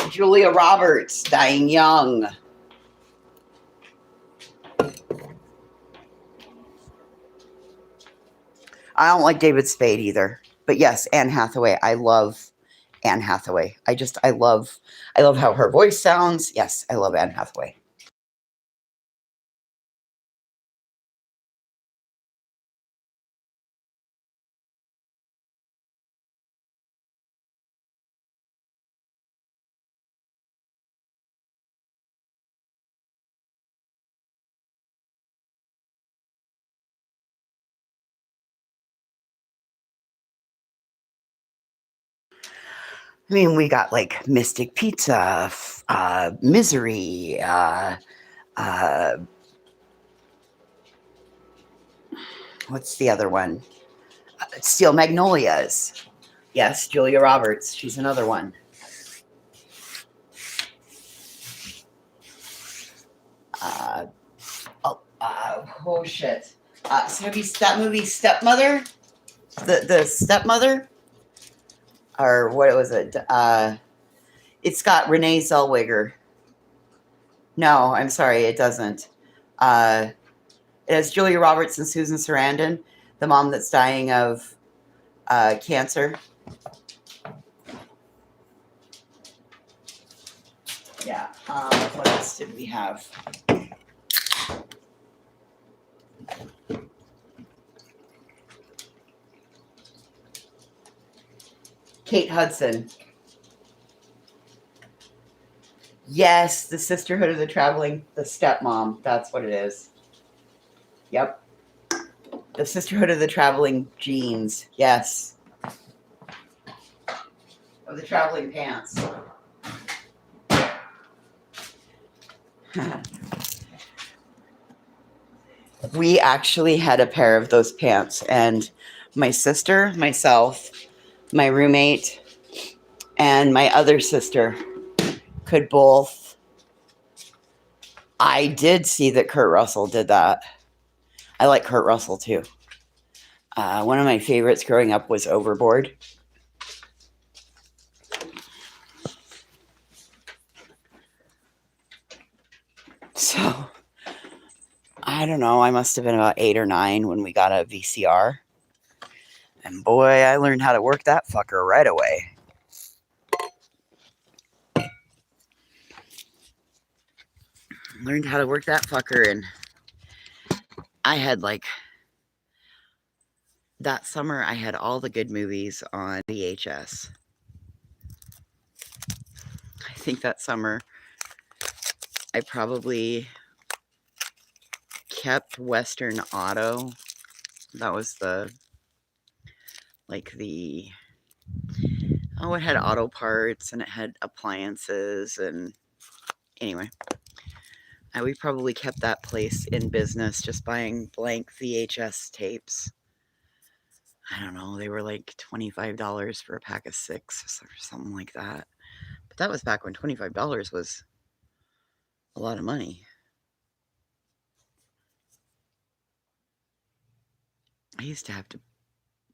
Julia Roberts, dying young. I don't like David Spade either. But yes, Anne Hathaway. I love Anne Hathaway. I love how her voice sounds. Yes, I love Anne Hathaway. I mean, we got like Mystic Pizza, Misery, what's the other one? Steel Magnolias. Yes, Julia Roberts. She's another one. Oh shit. So have you that movie Stepmother? The Stepmother? Or what was it? It's got Renee Zellweger. No, I'm sorry, it doesn't. It has Julia Roberts and Susan Sarandon, the mom that's dying of cancer. Yeah. What else did we have? Kate Hudson. Yes, the Sisterhood of the Stepmom. That's what it is. Yep. The Sisterhood of the Traveling Jeans. Yes. Of the Traveling Pants. We actually had a pair of those pants, and my sister, myself, my roommate, and my other sister could both. I did see that Kurt Russell did that. I like Kurt Russell too. One of my favorites growing up was Overboard. I don't know, I must have been about 8 or 9 when we got a VCR. And boy, I learned how to work that fucker right away. Learned how to work that fucker, and I had like that summer I had all the good movies on VHS. I think that summer I probably kept Western Auto. That was the it had auto parts and it had appliances, and anyway, we probably kept that place in business just buying blank VHS tapes. I don't know, they were like $25 for a pack of 6 or something like that. But that was back when $25 was a lot of money. I used to have to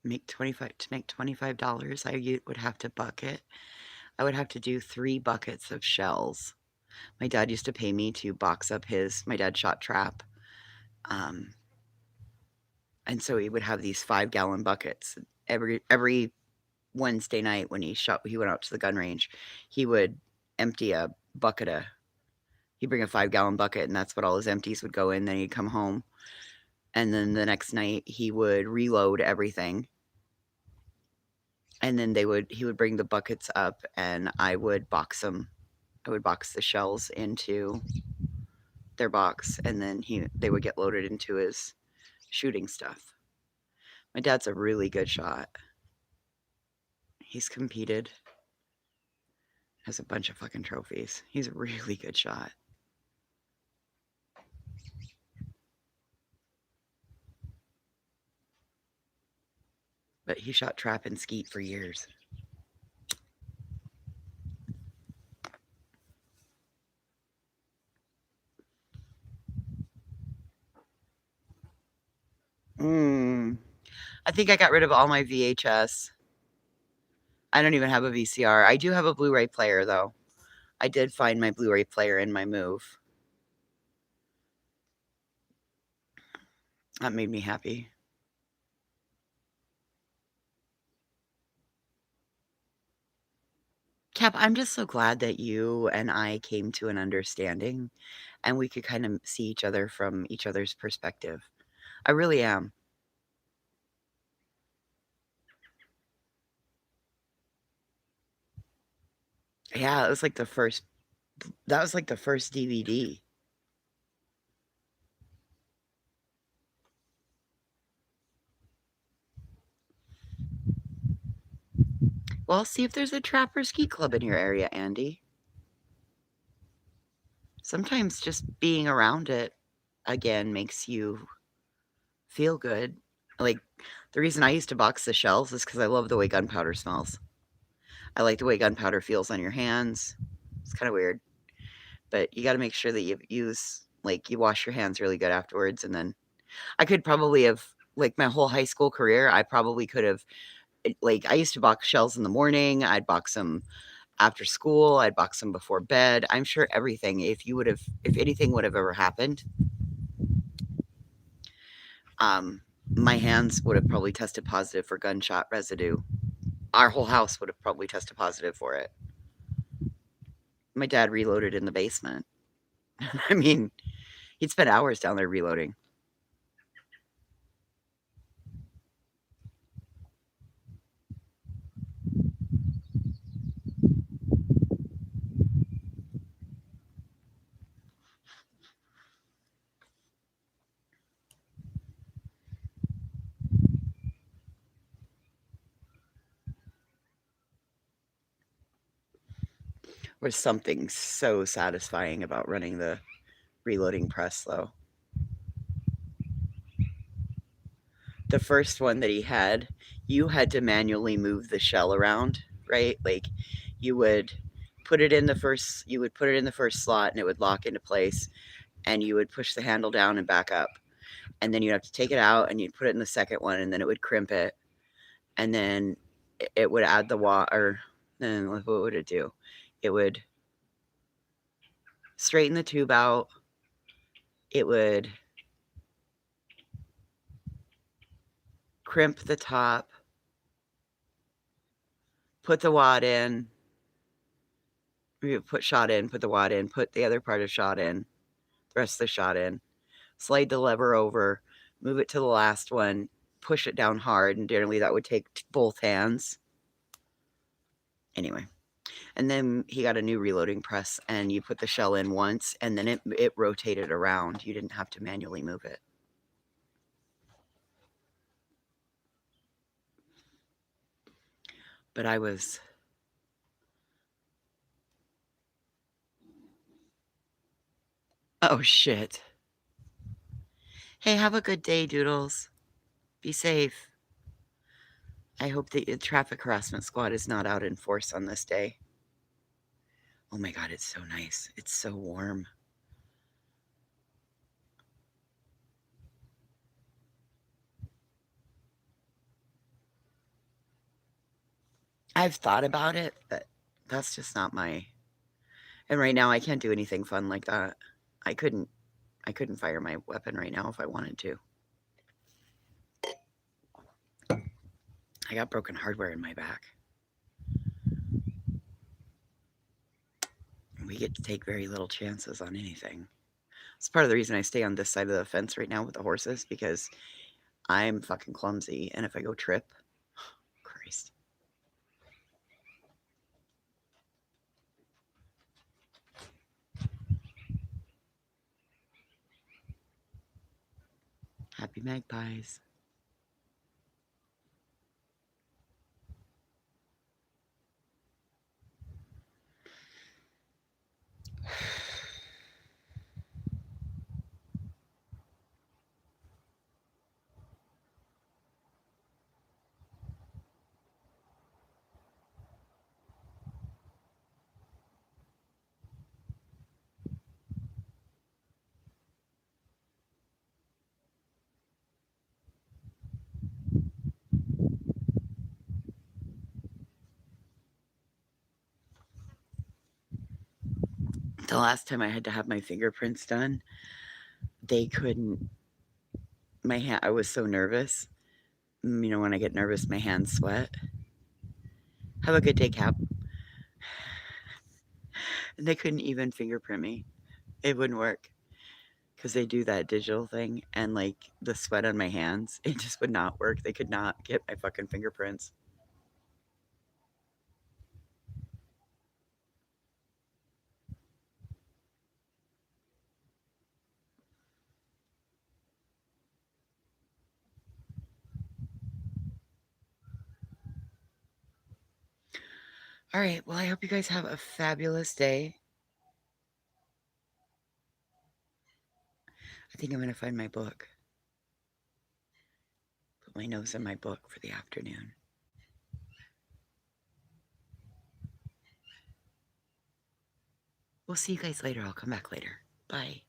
make $25. I would have to bucket. I would have to do 3 buckets of shells. My dad used to pay me to box up my dad shot trap. And so he would have these 5-gallon buckets every Wednesday night when he went out to the gun range. He would empty a bucket he'd bring a 5-gallon bucket, and that's what all his empties would go in. Then he'd come home, and then the next night he would reload everything, and then he would bring the buckets up, and I would box them. I would box the shells into their box, and then they would get loaded into his shooting stuff. My dad's a really good shot. He's competed, has a bunch of fucking trophies. He's a really good shot. But he shot trap and skeet for years. I think I got rid of all my VHS. I don't even have a VCR. I do have a Blu-ray player, though. I did find my Blu-ray player in my move. That made me happy. Cap, I'm just so glad that you and I came to an understanding and we could kind of see each other from each other's perspective. I really am. Yeah, it was like the first DVD. Well, see if there's a trapper ski club in your area, Andy. Sometimes just being around it again makes you feel good. Like, the reason I used to box the shells is because I love the way gunpowder smells. I like the way gunpowder feels on your hands. It's kind of weird. But you got to make sure that you wash your hands really good afterwards. And then I could probably have, like, my whole high school career, I probably could have, I used to box shells in the morning. I'd box them after school. I'd box them before bed. I'm sure everything, if anything would have ever happened, my hands would have probably tested positive for gunshot residue. Our whole house would have probably tested positive for it. My dad reloaded in the basement. I mean, he'd spend hours down there reloading. There's something so satisfying about running the reloading press, though. The first one that he had, you had to manually move the shell around, right? Like, you would put it in the first slot and it would lock into place, and you would push the handle down and back up. And then you'd have to take it out and you'd put it in the second one, and then it would crimp it. And then it would add the water. Then what would it do? It would straighten the tube out. It would crimp the top, put the wad in, put shot in, put the wad in, put the other part of shot in, the rest of the shot in, slide the lever over, move it to the last one, push it down hard, and generally that would take both hands. Anyway, and then he got a new reloading press, and you put the shell in once, and then it rotated around. You didn't have to manually move it. But I was... Oh, shit. Hey, have a good day, Doodles. Be safe. I hope the traffic harassment squad is not out in force on this day. Oh my God, it's so nice. It's so warm. I've thought about it, but that's just not my... And right now I can't do anything fun like that. I couldn't fire my weapon right now if I wanted to. I got broken hardware in my back. We get to take very little chances on anything. It's part of the reason I stay on this side of the fence right now with the horses, because I'm fucking clumsy, and if I go trip, Christ. Happy magpies. The last time I had to have my fingerprints done, they couldn't... My hand... I was so nervous. You know, when I get nervous, my hands sweat. Have a good day, Cap. And they couldn't even fingerprint me. It wouldn't work. Because they do that digital thing, and like the sweat on my hands, it just would not work. They could not get my fucking fingerprints. All right, well, I hope you guys have a fabulous day. I think I'm going to find my book. Put my nose in my book for the afternoon. We'll see you guys later. I'll come back later. Bye.